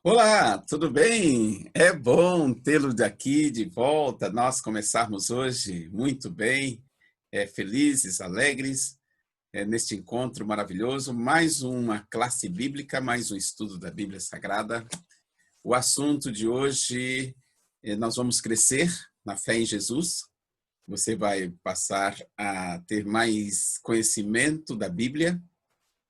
Olá, tudo bem? É bom tê-lo aqui de volta. Nós começarmos hoje muito bem, felizes, alegres, neste encontro maravilhoso. Mais uma classe bíblica, mais um estudo da Bíblia Sagrada. O assunto de hoje, nós vamos crescer na fé em Jesus. Você vai passar a ter mais conhecimento da Bíblia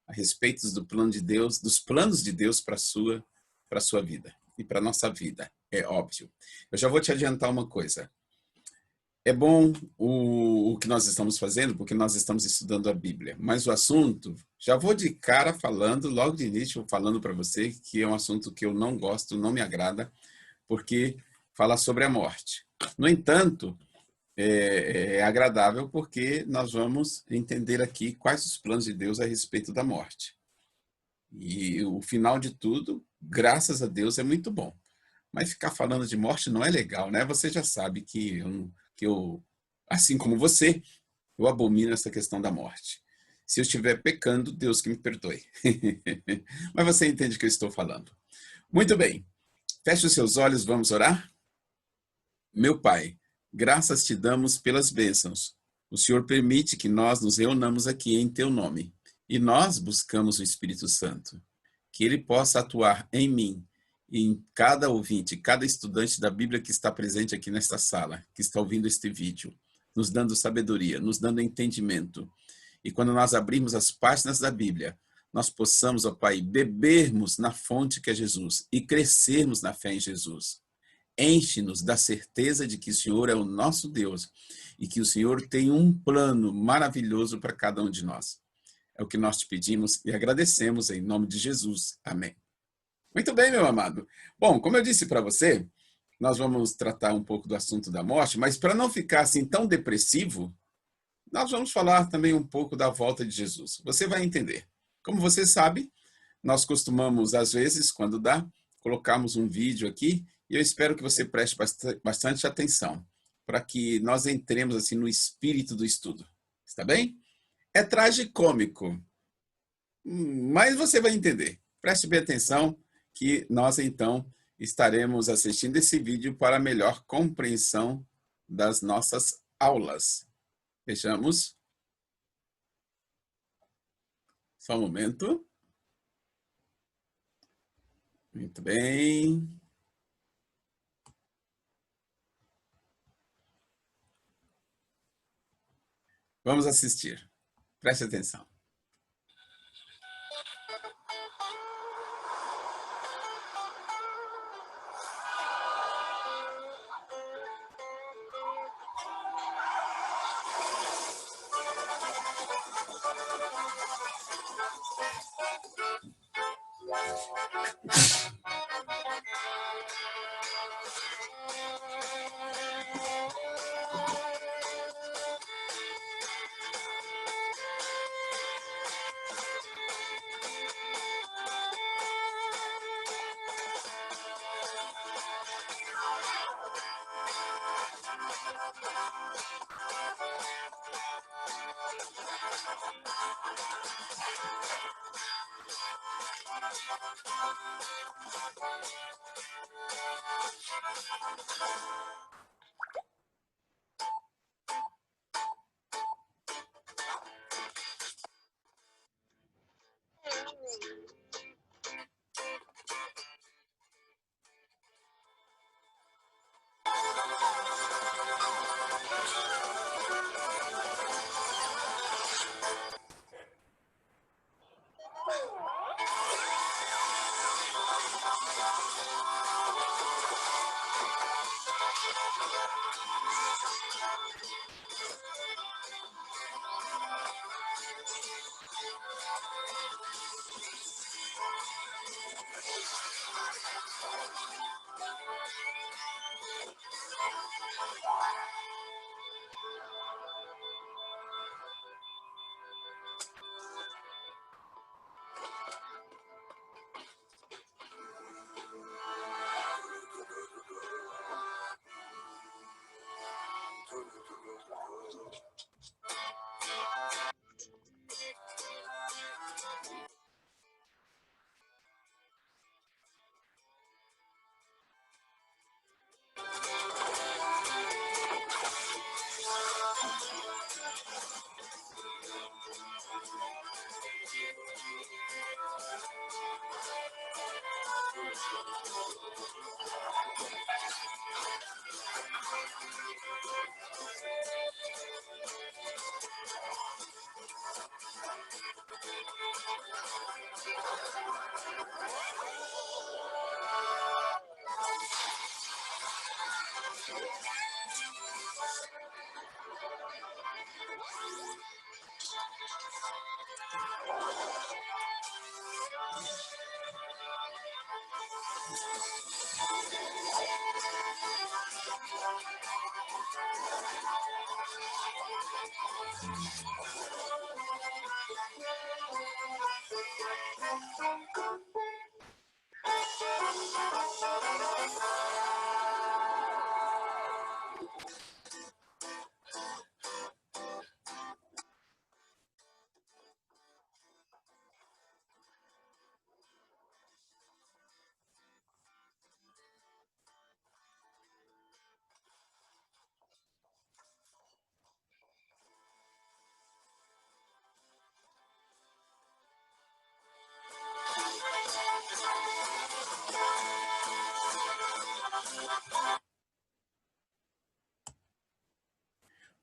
a respeito do plano de Deus, dos planos de Deus para a sua vida e para a nossa vida, é óbvio. Eu já vou te adiantar uma coisa. É bom o que nós estamos fazendo, porque nós estamos estudando a Bíblia, mas o assunto, já vou de cara falando, logo de início, falando para você que é um assunto que eu não gosto, não me agrada, porque fala sobre a morte. No entanto, é agradável porque nós vamos entender aqui quais os planos de Deus a respeito da morte. E o final de tudo, graças a Deus, é muito bom. Mas ficar falando de morte não é legal, né? Você já sabe que eu, assim como você, eu abomino essa questão da morte. Se eu estiver pecando, Deus que me perdoe. Mas você entende o que eu estou falando. Muito bem. Feche os seus olhos, vamos orar? Meu Pai, graças te damos pelas bênçãos. O Senhor permite que nós nos reunamos aqui em teu nome. E nós buscamos o Espírito Santo. Que ele possa atuar em mim, e em cada ouvinte, cada estudante da Bíblia que está presente aqui nesta sala, que está ouvindo este vídeo, nos dando sabedoria, nos dando entendimento. E quando nós abrirmos as páginas da Bíblia, nós possamos, ó Pai, bebermos na fonte que é Jesus e crescermos na fé em Jesus. Enche-nos da certeza de que o Senhor é o nosso Deus e que o Senhor tem um plano maravilhoso para cada um de nós. É o que nós te pedimos e agradecemos em nome de Jesus. Amém. Muito bem, meu amado. Bom, como eu disse para você, nós vamos tratar um pouco do assunto da morte, mas para não ficar assim tão depressivo, nós vamos falar também um pouco da volta de Jesus. Você vai entender. Como você sabe, nós costumamos, às vezes, quando dá, colocarmos um vídeo aqui e eu espero que você preste bastante atenção para que nós entremos assim no espírito do estudo. Está bem? É tragicômico, mas você vai entender. Preste bem atenção que nós, então, estaremos assistindo esse vídeo para melhor compreensão das nossas aulas. Vejamos. Só um momento. Muito bem. Vamos assistir. Preste atenção.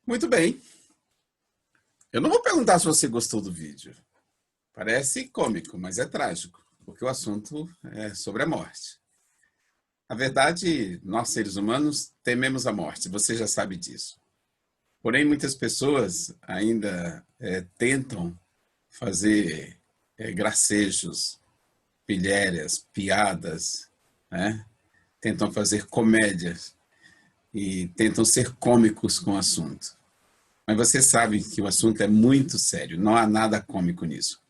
Muito bem. Eu não vou perguntar se você gostou do vídeo. Parece cômico, mas é trágico, porque o assunto é sobre a morte. Na verdade, nós seres humanos tememos a morte, você já sabe disso. Porém, muitas pessoas ainda tentam fazer gracejos, pilhérias, piadas, né? Tentam fazer comédias e tentam ser cômicos com o assunto. Mas você sabe que o assunto é muito sério, não há nada cômico nisso.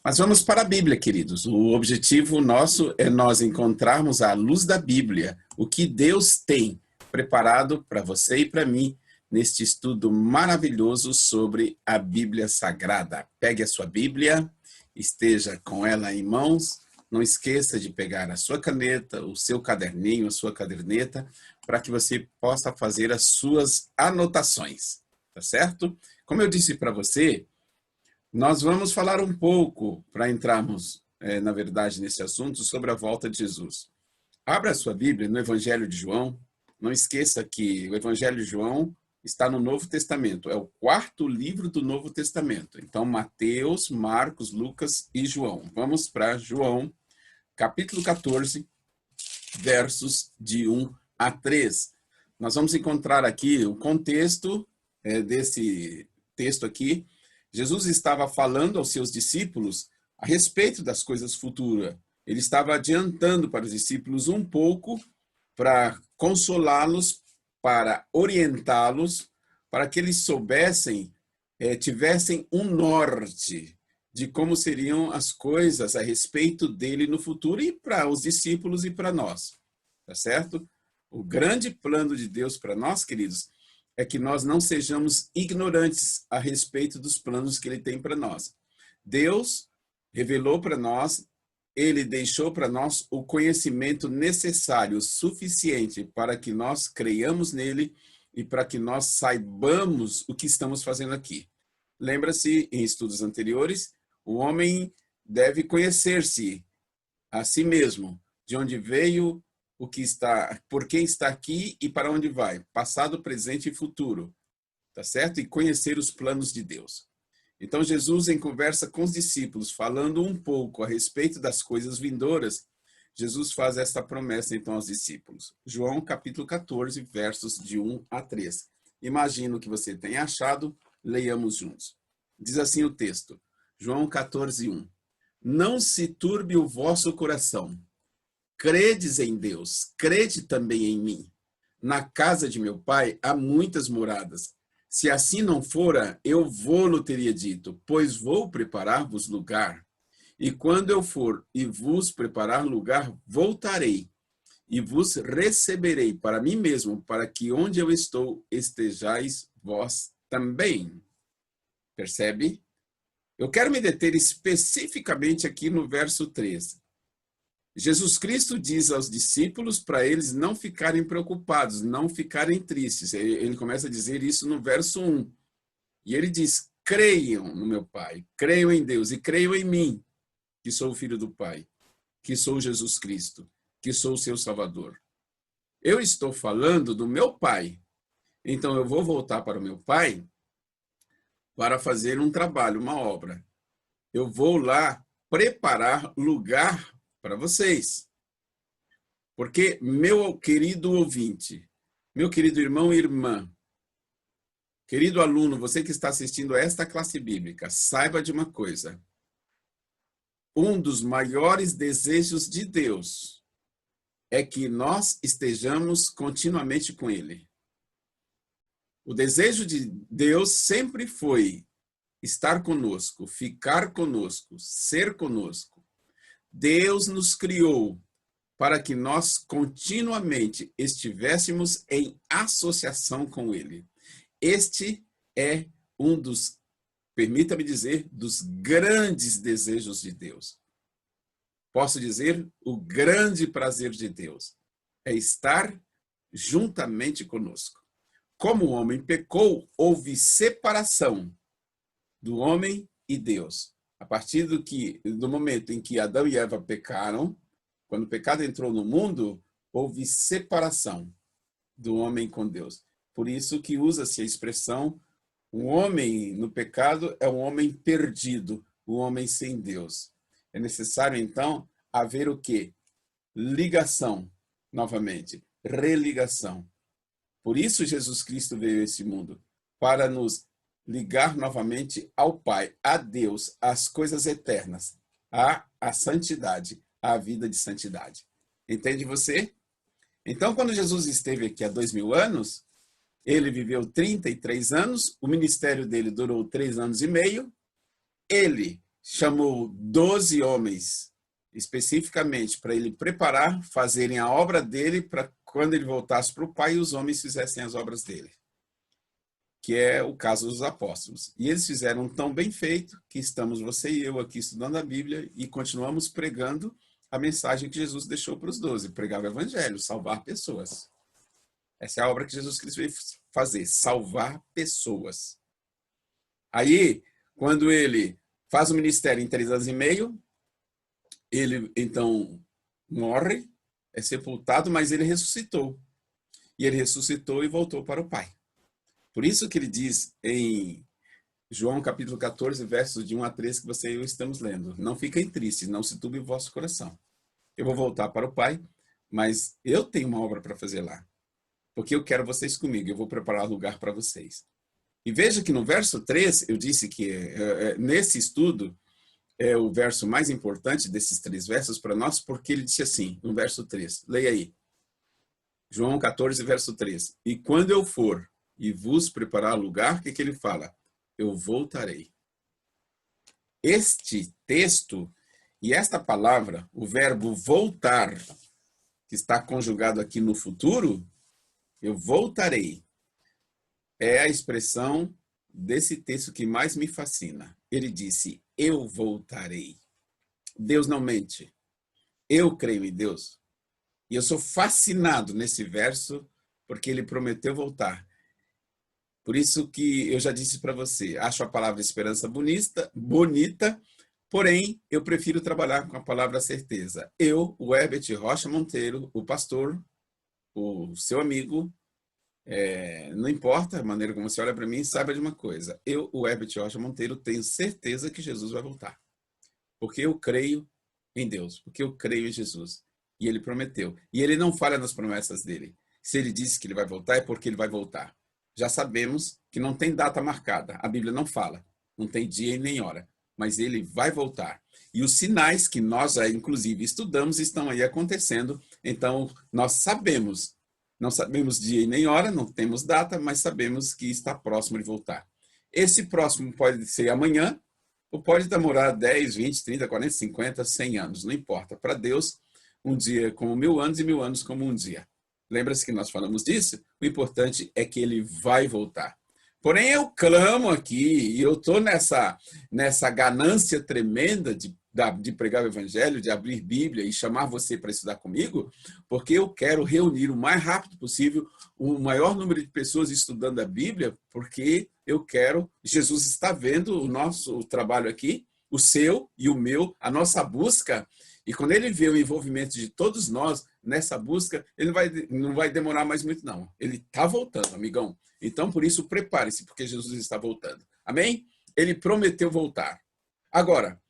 Mas vamos para a Bíblia, queridos. O objetivo nosso é nós encontrarmos à luz da Bíblia o que Deus tem preparado para você e para mim neste estudo maravilhoso sobre a Bíblia Sagrada. Pegue a sua Bíblia, esteja com ela em mãos, não esqueça de pegar a sua caneta, o seu caderninho, a sua caderneta, para que você possa fazer as suas anotações, tá certo? Como eu disse para você, nós vamos falar um pouco, para entrarmos, na verdade, nesse assunto, sobre a volta de Jesus. Abra a sua Bíblia no Evangelho de João. Não esqueça que o Evangelho de João está no Novo Testamento. É o 4º livro do Novo Testamento. Então, Mateus, Marcos, Lucas e João. Vamos para João, capítulo 14, versos de 1 a 3. Nós vamos encontrar aqui o contexto desse texto aqui. Jesus estava falando aos seus discípulos a respeito das coisas futuras. Ele estava adiantando para os discípulos um pouco para consolá-los, para orientá-los, para que eles soubessem, tivessem um norte de como seriam as coisas a respeito dele no futuro e para os discípulos e para nós. Tá certo? O grande plano de Deus para nós, queridos, é que nós não sejamos ignorantes a respeito dos planos que ele tem para nós. Deus revelou para nós, ele deixou para nós o conhecimento necessário, suficiente para que nós creiamos nele e para que nós saibamos o que estamos fazendo aqui. Lembra-se, em estudos anteriores, o homem deve conhecer-se a si mesmo, de onde veio, o que está, por quem está aqui e para onde vai, passado, presente e futuro, tá certo? E conhecer os planos de Deus. Então, Jesus, em conversa com os discípulos, falando um pouco a respeito das coisas vindouras, Jesus faz esta promessa, então, aos discípulos. João, capítulo 14, versos de 1 a 3. Imagino que você tenha achado, leiamos juntos. Diz assim o texto, João 14, 1. Não se turbe o vosso coração. Credes em Deus, crede também em mim. Na casa de meu pai há muitas moradas. Se assim não fora, eu vou-lo teria dito, pois vou preparar-vos lugar. E quando eu for e vos preparar lugar, voltarei e vos receberei para mim mesmo, para que onde eu estou estejais vós também. Percebe? Eu quero me deter especificamente aqui no verso 3. Jesus Cristo diz aos discípulos para eles não ficarem preocupados, não ficarem tristes. Ele começa a dizer isso no verso 1. E ele diz, creiam no meu Pai, creiam em Deus e creiam em mim, que sou o Filho do Pai. que sou Jesus Cristo, que sou o seu Salvador. Eu estou falando do meu Pai. Então eu vou voltar para o meu Pai para fazer um trabalho, uma obra. Eu vou lá preparar lugar para vocês. Porque, meu querido ouvinte, meu querido irmão e irmã, querido aluno, você que está assistindo a esta classe bíblica, saiba de uma coisa. Um dos maiores desejos de Deus é que nós estejamos continuamente com Ele. O desejo de Deus sempre foi estar conosco, ficar conosco, ser conosco. Deus nos criou para que nós continuamente estivéssemos em associação com Ele. Este é um dos, permita-me dizer, dos grandes desejos de Deus. Posso dizer, o grande prazer de Deus é estar juntamente conosco. Como o homem pecou, houve separação do homem e Deus. A partir do momento em que Adão e Eva pecaram, quando o pecado entrou no mundo, houve separação do homem com Deus. Por isso que usa-se a expressão, um homem no pecado é um homem perdido, um homem sem Deus. É necessário, então, haver o quê? Ligação, novamente, religação. Por isso Jesus Cristo veio a esse mundo, para nos ligar novamente ao Pai, a Deus, às coisas eternas, à santidade, à vida de santidade. Entende você? Então, quando Jesus esteve aqui há 2000 anos, ele viveu 33 anos, o ministério dele durou 3 anos e meio, ele chamou 12 homens, especificamente, para ele preparar, fazerem a obra dele, para quando ele voltasse para o Pai, os homens fizessem as obras dele. Que é o caso dos apóstolos. E eles fizeram tão bem feito que estamos você e eu aqui estudando a Bíblia e continuamos pregando a mensagem que Jesus deixou para os 12, pregar o evangelho, salvar pessoas. Essa é a obra que Jesus Cristo veio fazer, salvar pessoas. Aí, quando ele faz o ministério em 3 anos e meio, ele então morre, é sepultado, mas ele ressuscitou. E ele ressuscitou e voltou para o Pai. Por isso que ele diz em João capítulo 14, versos de 1 a 3, que você e eu estamos lendo. Não fiquem tristes, não se turbe o vosso coração. Eu vou voltar para o Pai, mas eu tenho uma obra para fazer lá. Porque eu quero vocês comigo, eu vou preparar lugar para vocês. E veja que no verso 3, eu disse que nesse estudo é o verso mais importante desses 3 versos para nós, porque ele disse assim, no verso 3, leia aí. João 14, verso 3. E quando eu for e vos preparar lugar, o que ele fala? Eu voltarei. Este texto e esta palavra, o verbo voltar, que está conjugado aqui no futuro, eu voltarei, é a expressão desse texto que mais me fascina. Ele disse, eu voltarei. Deus não mente. Eu creio em Deus. E eu sou fascinado nesse verso, porque ele prometeu voltar. Por isso que eu já disse para você, acho a palavra esperança bonita, porém eu prefiro trabalhar com a palavra certeza. Eu, o Herbert Rocha Monteiro, o pastor, o seu amigo, não importa a maneira como você olha para mim, saiba de uma coisa. Eu, o Herbert Rocha Monteiro, tenho certeza que Jesus vai voltar. Porque eu creio em Deus, porque eu creio em Jesus. E ele prometeu. E ele não falha nas promessas dele. Se ele disse que ele vai voltar, é porque ele vai voltar. Já sabemos que não tem data marcada. A Bíblia não fala. Não tem dia e nem hora. Mas ele vai voltar. E os sinais que nós, inclusive, estudamos estão aí acontecendo. Então, nós sabemos. Não sabemos dia e nem hora, não temos data, mas sabemos que está próximo de voltar. Esse próximo pode ser amanhã, ou pode demorar 10, 20, 30, 40, 50, 100 anos. Não importa. Para Deus, um dia é como 1000 anos e 1000 anos como um dia. Lembra-se que nós falamos disso? O importante é que ele vai voltar. Porém, eu clamo aqui, e eu estou nessa ganância tremenda de pregar o evangelho, de abrir Bíblia e chamar você para estudar comigo, porque eu quero reunir o mais rápido possível o maior número de pessoas estudando a Bíblia, porque eu quero, Jesus está vendo o nosso trabalho aqui, o seu e o meu, a nossa busca, E quando ele vê o envolvimento de todos nós nessa busca, ele não vai demorar mais muito, não. Ele está voltando, amigão. Então, por isso, prepare-se, porque Jesus está voltando. Amém? Ele prometeu voltar. Agora,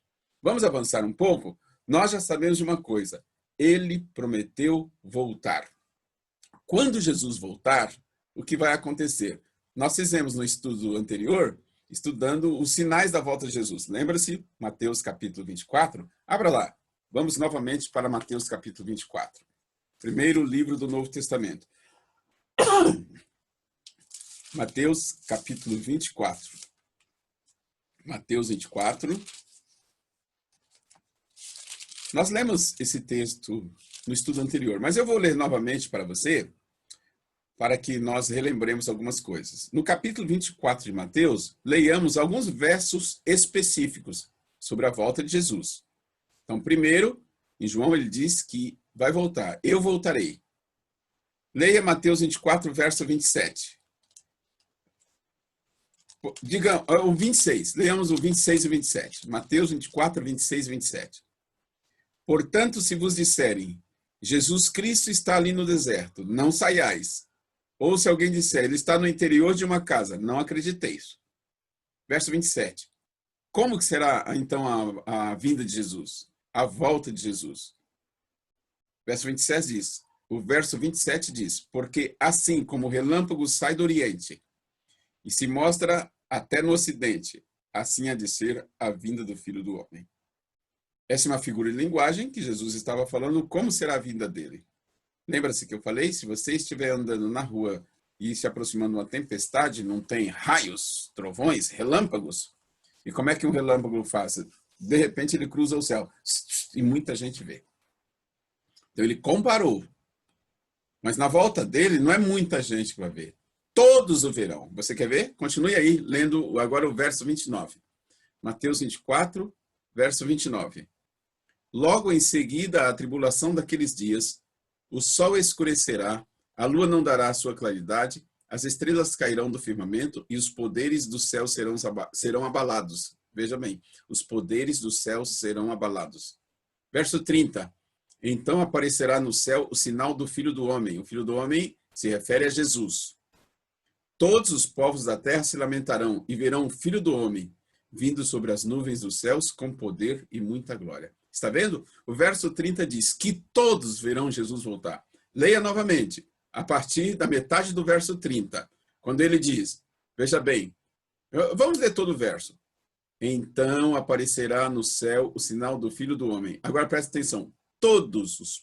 vamos avançar um pouco? Nós já sabemos de uma coisa. Ele prometeu voltar. Quando Jesus voltar, o que vai acontecer? Nós fizemos no estudo anterior, estudando os sinais da volta de Jesus. Lembra-se? Mateus capítulo 24? Abra lá. Vamos novamente para Mateus capítulo 24. Primeiro livro do Novo Testamento. Mateus capítulo 24. Mateus 24. Nós lemos esse texto no estudo anterior, mas eu vou ler novamente para você, para que nós relembremos algumas coisas. No capítulo 24 de Mateus, leiamos alguns versos específicos sobre a volta de Jesus. Então, primeiro, em João ele diz que vai voltar. Eu voltarei. Leia Mateus 24, verso 27. Diga o 26. Leiamos o 26 e 27. Mateus 24, 26 e 27. Portanto, se vos disserem, Jesus Cristo está ali no deserto, não saiais. Ou se alguém disser, ele está no interior de uma casa, não acrediteis. Verso 27. Como que será, então, a vinda de Jesus? A volta de Jesus? Verso 27 diz, o verso 27 diz, porque assim como o relâmpago sai do oriente e se mostra até no ocidente, assim há de ser a vinda do Filho do Homem. Essa é uma figura de linguagem que Jesus estava falando como será a vinda dele. Lembra-se que eu falei? Se você estiver andando na rua e se aproximando de uma tempestade, não tem raios, trovões, relâmpagos. E como é que um relâmpago faz? De repente ele cruza o céu e muita gente vê. Então ele comparou. Mas na volta dele não é muita gente que vai ver. Todos o verão. Você quer ver? Continue aí, lendo agora o verso 29. Mateus 24, verso 29. Logo em seguida, a tribulação daqueles dias, o sol escurecerá, a lua não dará a sua claridade, as estrelas cairão do firmamento e os poderes do céu serão abalados. Veja bem, os poderes do céu serão abalados. Verso 30. Então aparecerá no céu o sinal do Filho do Homem. O Filho do Homem se refere a Jesus. Todos os povos da terra se lamentarão e verão o Filho do Homem vindo sobre as nuvens dos céus com poder e muita glória. Está vendo? O verso 30 diz que todos verão Jesus voltar. Leia novamente, a partir da metade do verso 30, quando ele diz, veja bem, vamos ler todo o verso. Então aparecerá no céu o sinal do Filho do Homem. Agora presta atenção, todos os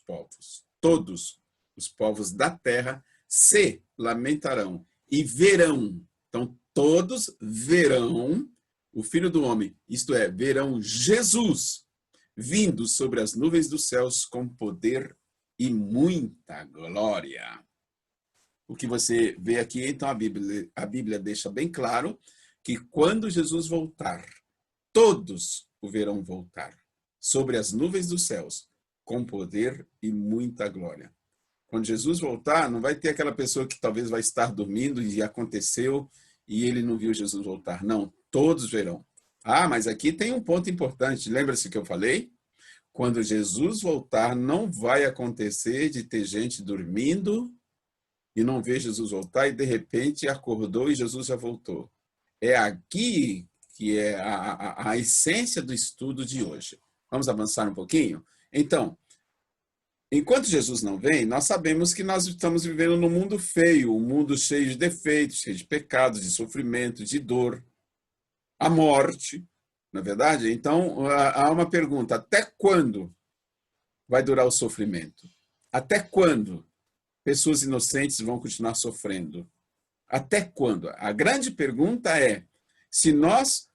povos da terra se lamentarão e verão. Então todos verão o Filho do Homem, isto é, verão Jesus vindo sobre as nuvens dos céus com poder e muita glória. O que você vê aqui, então, a Bíblia deixa bem claro que quando Jesus voltar, todos o verão voltar sobre as nuvens dos céus com poder e muita glória. Quando Jesus voltar, não vai ter aquela pessoa que talvez vai estar dormindo e aconteceu e ele não viu Jesus voltar. Não, todos verão. Ah, mas aqui tem um ponto importante. Lembra-se que eu falei? Quando Jesus voltar, não vai acontecer de ter gente dormindo e não ver Jesus voltar e de repente acordou e Jesus já voltou. É aqui que é a essência do estudo de hoje. Vamos avançar um pouquinho? Então, enquanto Jesus não vem, nós sabemos que nós estamos vivendo num mundo feio, um mundo cheio de defeitos, cheio de pecados, de sofrimento, de dor, a morte, não é verdade? Então, há uma pergunta, até quando vai durar o sofrimento? Até quando pessoas inocentes vão continuar sofrendo? Até quando? A grande pergunta é, se nós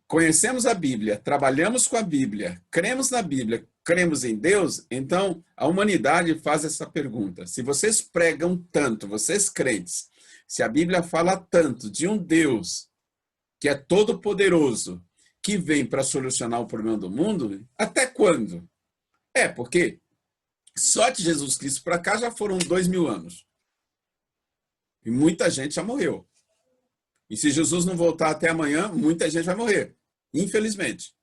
conhecemos a Bíblia, trabalhamos com a Bíblia, cremos na Bíblia, cremos em Deus, então a humanidade faz essa pergunta. Se vocês pregam tanto, vocês crentes, se a Bíblia fala tanto de um Deus que é todo poderoso, que vem para solucionar o problema do mundo, até quando? Porque só de Jesus Cristo para cá já foram 2000 anos. E muita gente já morreu. E se Jesus não voltar até amanhã, muita gente vai morrer. Infelizmente.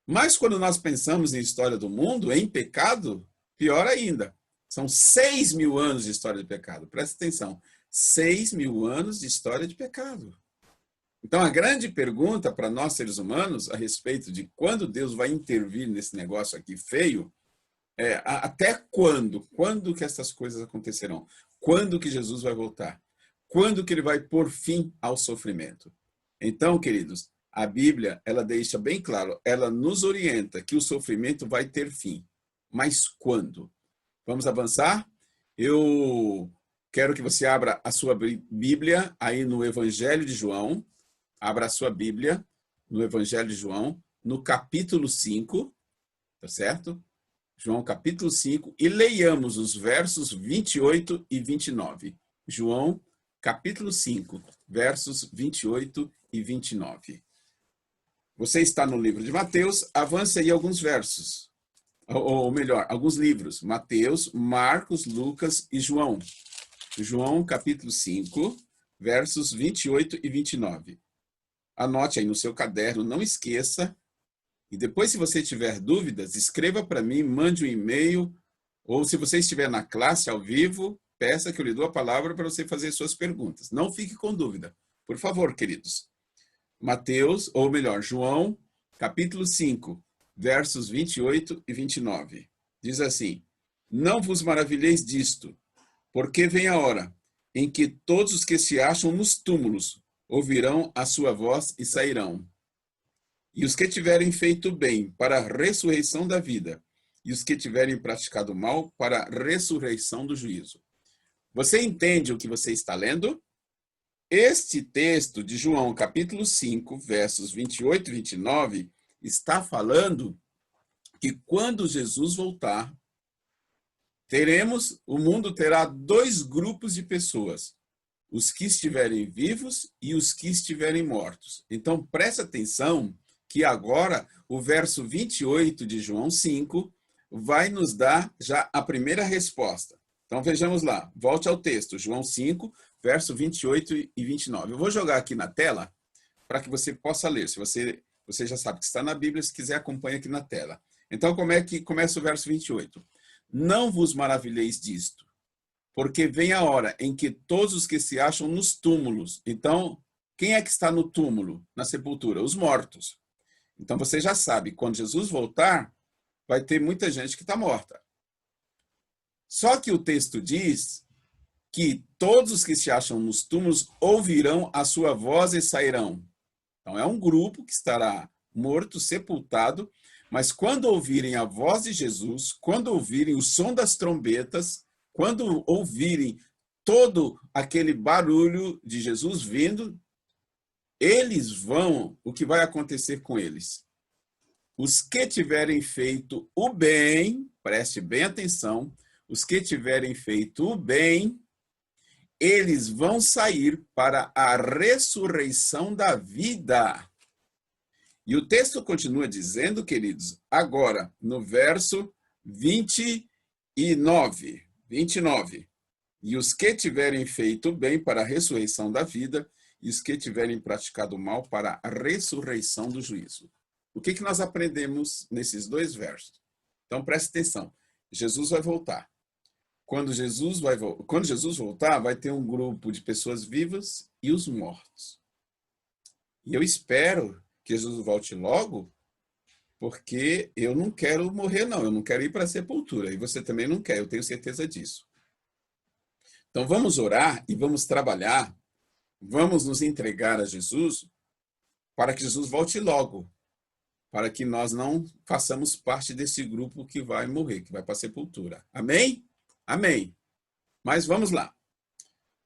Mas quando nós pensamos em história do mundo, em pecado, pior ainda. São 6.000 anos de história de pecado. Presta atenção. 6.000 anos de história de pecado. Então, a grande pergunta para nós, seres humanos, a respeito de quando Deus vai intervir nesse negócio aqui feio, é até quando? Quando que essas coisas acontecerão? Quando que Jesus vai voltar? Quando que ele vai pôr fim ao sofrimento? Então, queridos, a Bíblia, ela deixa bem claro, ela nos orienta que o sofrimento vai ter fim. Mas quando? Vamos avançar? Eu quero que você abra a sua Bíblia aí no Evangelho de João. Abra a sua Bíblia no Evangelho de João, no capítulo 5, tá certo? João capítulo 5, e leiamos os versos 28 e 29. João capítulo 5, versos 28 e 29. Você está no livro de Mateus, avance aí alguns versos. Ou melhor, alguns livros. Mateus, Marcos, Lucas e João. João capítulo 5, versos 28 e 29. Anote aí no seu caderno, não esqueça. E depois, se você tiver dúvidas, escreva para mim, mande um e-mail, ou se você estiver na classe ao vivo, peça que eu lhe dou a palavra para você fazer suas perguntas. Não fique com dúvida. Por favor, queridos. Mateus, ou melhor, João, capítulo 5, versos 28 e 29. Diz assim: Não vos maravilheis disto, porque vem a hora em que todos os que se acham nos túmulos ouvirão a sua voz e sairão. E os que tiverem feito bem para a ressurreição da vida, e os que tiverem praticado mal para a ressurreição do juízo. Você entende o que você está lendo? Este texto de João, capítulo 5, versos 28 e 29, está falando que quando Jesus voltar, o mundo terá dois grupos de pessoas, os que estiverem vivos e os que estiverem mortos. Então, preste atenção que agora o verso 28 de João 5 vai nos dar já a primeira resposta. Então, vejamos lá. Volte ao texto, João 5, verso 28 e 29. Eu vou jogar aqui na tela para que você possa ler. Se você já sabe que está na Bíblia, se quiser, acompanhe aqui na tela. Então, como é que começa o verso 28? Não vos maravilheis disto, porque vem a hora em que todos os que se acham nos túmulos. Então, quem é que está no túmulo, na sepultura? Os mortos. Então, você já sabe, quando Jesus voltar, vai ter muita gente que está morta. Só que o texto diz que todos os que se acham nos túmulos ouvirão a sua voz e sairão. Então, é um grupo que estará morto, sepultado, mas quando ouvirem a voz de Jesus, quando ouvirem o som das trombetas, quando ouvirem todo aquele barulho de Jesus vindo, o que vai acontecer com eles? Os que tiverem feito o bem, preste bem atenção, os que tiverem feito o bem, eles vão sair para a ressurreição da vida. E o texto continua dizendo, queridos, agora, no verso 29, e os que tiverem feito bem para a ressurreição da vida, e os que tiverem praticado mal para a ressurreição do juízo. O que nós aprendemos nesses dois versos? Então, preste atenção. Jesus vai voltar. Quando Jesus voltar, vai ter um grupo de pessoas vivas e os mortos. E eu espero que Jesus volte logo, porque eu não quero morrer, não. Eu não quero ir para a sepultura. E você também não quer, eu tenho certeza disso. Então, vamos orar e vamos trabalhar, vamos nos entregar a Jesus para que Jesus volte logo, para que nós não façamos parte desse grupo que vai morrer, que vai para a sepultura. Amém? Amém. Mas vamos lá.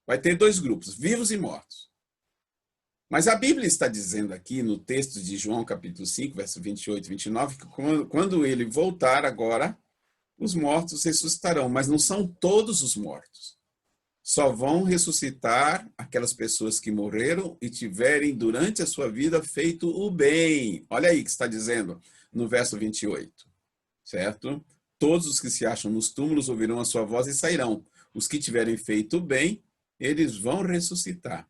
Vai ter dois grupos, vivos e mortos. Mas a Bíblia está dizendo aqui no texto de João, capítulo 5, verso 28 e 29, que quando ele voltar agora, os mortos ressuscitarão, mas não são todos os mortos. Só vão ressuscitar aquelas pessoas que morreram e tiverem durante a sua vida feito o bem. Olha aí que está dizendo no verso 28, certo? Todos os que se acham nos túmulos ouvirão a sua voz e sairão. Os que tiverem feito o bem, eles vão ressuscitar.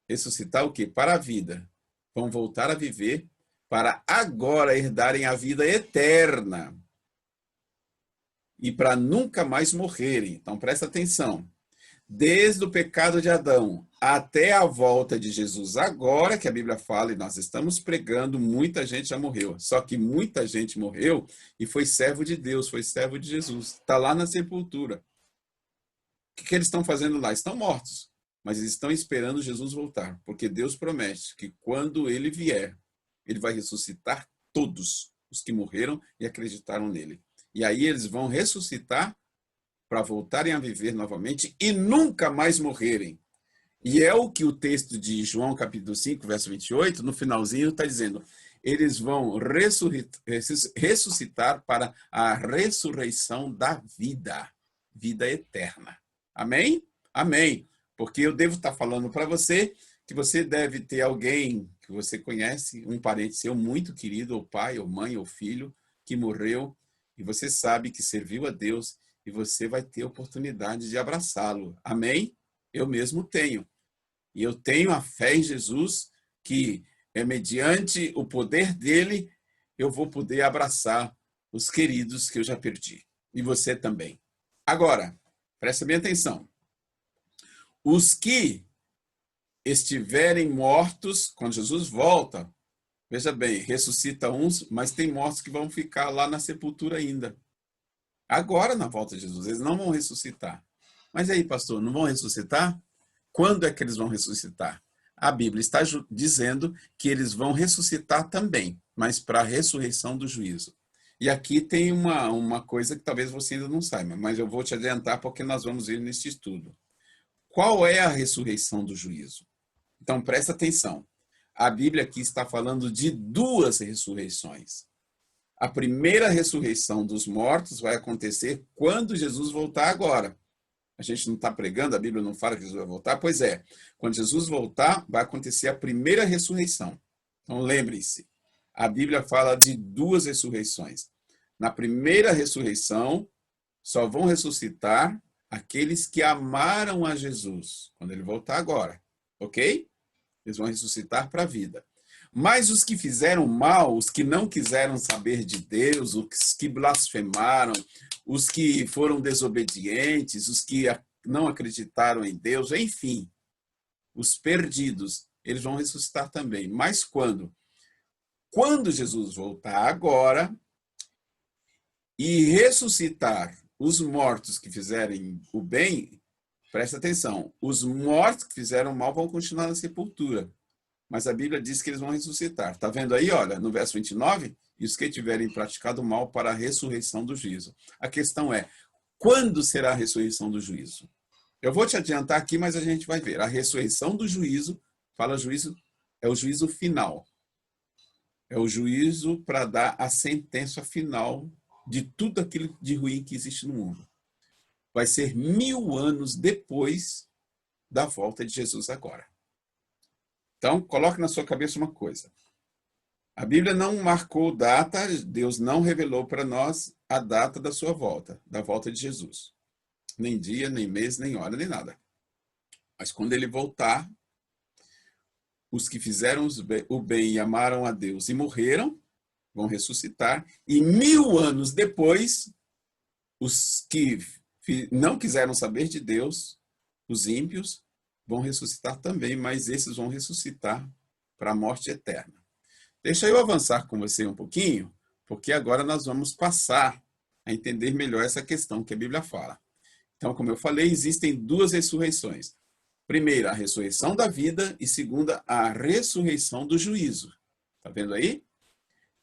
Ressuscitar o quê? Para a vida. Vão voltar a viver para agora herdarem a vida eterna e para nunca mais morrerem. Então, presta atenção. Desde o pecado de Adão até a volta de Jesus agora, que a Bíblia fala, e nós estamos pregando, muita gente já morreu. Só que muita gente morreu e foi servo de Deus, foi servo de Jesus. Está lá na sepultura. O que eles estão fazendo lá? Estão mortos, mas eles estão esperando Jesus voltar, porque Deus promete que quando ele vier, ele vai ressuscitar todos os que morreram e acreditaram nele. E aí eles vão ressuscitar para voltarem a viver novamente e nunca mais morrerem. E é o que o texto de João, capítulo 5, verso 28, no finalzinho, está dizendo. Eles vão ressuscitar para a ressurreição da vida, vida eterna. Amém? Amém. Porque eu devo estar falando para você que você deve ter alguém que você conhece, um parente seu muito querido, ou pai, ou mãe, ou filho, que morreu, e você sabe que serviu a Deus, e você vai ter a oportunidade de abraçá-lo. Amém? Eu mesmo tenho. E eu tenho a fé em Jesus que, mediante o poder dele, eu vou poder abraçar os queridos que eu já perdi. E você também. Agora, presta bem atenção. Os que estiverem mortos, quando Jesus volta, veja bem, ressuscita uns, mas tem mortos que vão ficar lá na sepultura ainda. Agora, na volta de Jesus, eles não vão ressuscitar. Mas aí, pastor, não vão ressuscitar? Quando é que eles vão ressuscitar? A Bíblia está dizendo que eles vão ressuscitar também, mas para a ressurreição do juízo. E aqui tem uma coisa que talvez você ainda não saiba, mas eu vou te adiantar porque nós vamos ver neste estudo. Qual é a ressurreição do juízo? Então, presta atenção. A Bíblia aqui está falando de duas ressurreições. A primeira ressurreição dos mortos vai acontecer quando Jesus voltar agora. A gente não está pregando, a Bíblia não fala que Jesus vai voltar? Pois é, quando Jesus voltar, vai acontecer a primeira ressurreição. Então, lembrem-se, a Bíblia fala de duas ressurreições. Na primeira ressurreição, só vão ressuscitar aqueles que amaram a Jesus, quando ele voltar agora, ok? Eles vão ressuscitar para a vida. Mas os que fizeram mal, os que não quiseram saber de Deus, os que blasfemaram, os que foram desobedientes, os que não acreditaram em Deus, enfim, os perdidos, eles vão ressuscitar também. Mas quando? Quando Jesus voltar agora e ressuscitar os mortos que fizerem o bem, presta atenção, os mortos que fizeram mal vão continuar na sepultura. Mas a Bíblia diz que eles vão ressuscitar. Está vendo aí, olha, no verso 29? E os que tiverem praticado mal para a ressurreição do juízo. A questão é, quando será a ressurreição do juízo? Eu vou te adiantar aqui, mas a gente vai ver. A ressurreição do juízo, fala juízo, é o juízo final. É o juízo para dar a sentença final de tudo aquilo de ruim que existe no mundo. Vai ser 1000 anos depois da volta de Jesus agora. Então, coloque na sua cabeça uma coisa. A Bíblia não marcou data, Deus não revelou para nós a data da sua volta, da volta de Jesus. Nem dia, nem mês, nem hora, nem nada. Mas quando ele voltar, os que fizeram o bem e amaram a Deus e morreram, vão ressuscitar. E 1000 anos depois, os que não quiseram saber de Deus, os ímpios, vão ressuscitar também, mas esses vão ressuscitar para a morte eterna. Deixa eu avançar com você um pouquinho, porque agora nós vamos passar a entender melhor essa questão que a Bíblia fala. Então, como eu falei, existem duas ressurreições. Primeira, a ressurreição da vida e segunda, a ressurreição do juízo. Tá vendo aí?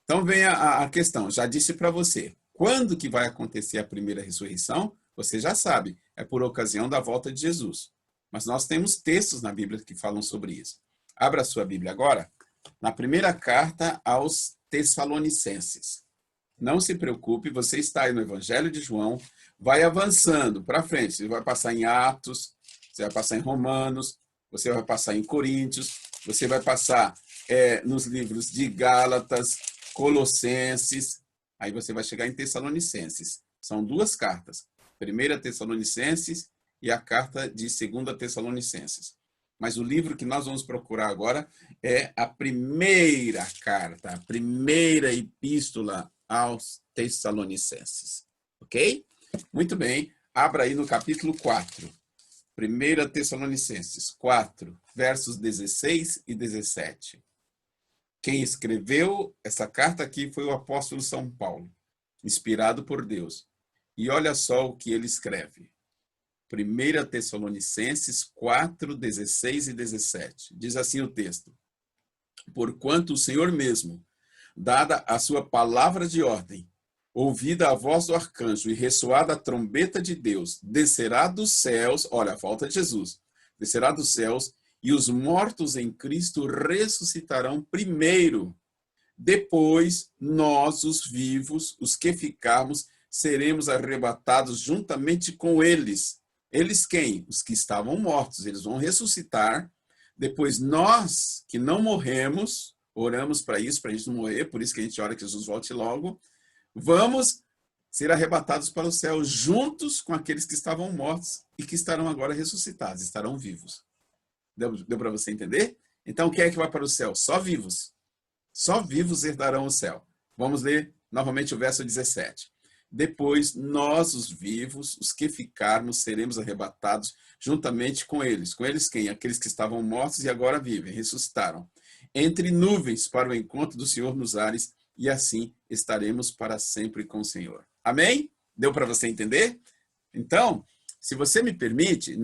Então vem a questão, já disse para você, quando que vai acontecer a primeira ressurreição? Você já sabe, é por ocasião da volta de Jesus. Mas nós temos textos na Bíblia que falam sobre isso. Abra a sua Bíblia agora, na primeira carta aos Tessalonicenses. Não se preocupe, você está aí no Evangelho de João, vai avançando para frente. Você vai passar em Atos, você vai passar em Romanos, você vai passar em Coríntios, você vai passar nos livros de Gálatas, Colossenses, aí você vai chegar em Tessalonicenses. São duas cartas. Primeira Tessalonicenses e a carta de Segunda Tessalonicenses. Mas o livro que nós vamos procurar agora é a primeira carta, a primeira epístola aos Tessalonicenses. Ok? Muito bem. Abra aí no capítulo 4. 1 Tessalonicenses 4, versos 16 e 17. Quem escreveu essa carta aqui foi o apóstolo São Paulo, inspirado por Deus. E olha só o que ele escreve. 1 Tessalonicenses 4, 16 e 17. Diz assim o texto: Porquanto o Senhor mesmo, dada a sua palavra de ordem, ouvida a voz do arcanjo e ressoada a trombeta de Deus, descerá dos céus, olha, a volta de Jesus, descerá dos céus, e os mortos em Cristo ressuscitarão primeiro. Depois, nós, os vivos, os que ficarmos, seremos arrebatados juntamente com eles. Eles quem? Os que estavam mortos. Eles vão ressuscitar. Depois, nós, que não morremos, oramos para isso, para a gente não morrer, por isso que a gente ora que Jesus volte logo, vamos ser arrebatados para o céu, juntos com aqueles que estavam mortos e que estarão agora ressuscitados, estarão vivos. Deu para você entender? Então, quem é que vai para o céu? Só vivos. Só vivos herdarão o céu. Vamos ler novamente o verso 17. Depois, nós, os vivos, os que ficarmos, seremos arrebatados juntamente com eles. Com eles quem? Aqueles que estavam mortos e agora vivem, ressuscitaram. Entre nuvens para o encontro do Senhor nos ares, e assim estaremos para sempre com o Senhor. Amém? Deu para você entender? Então, se você me permite,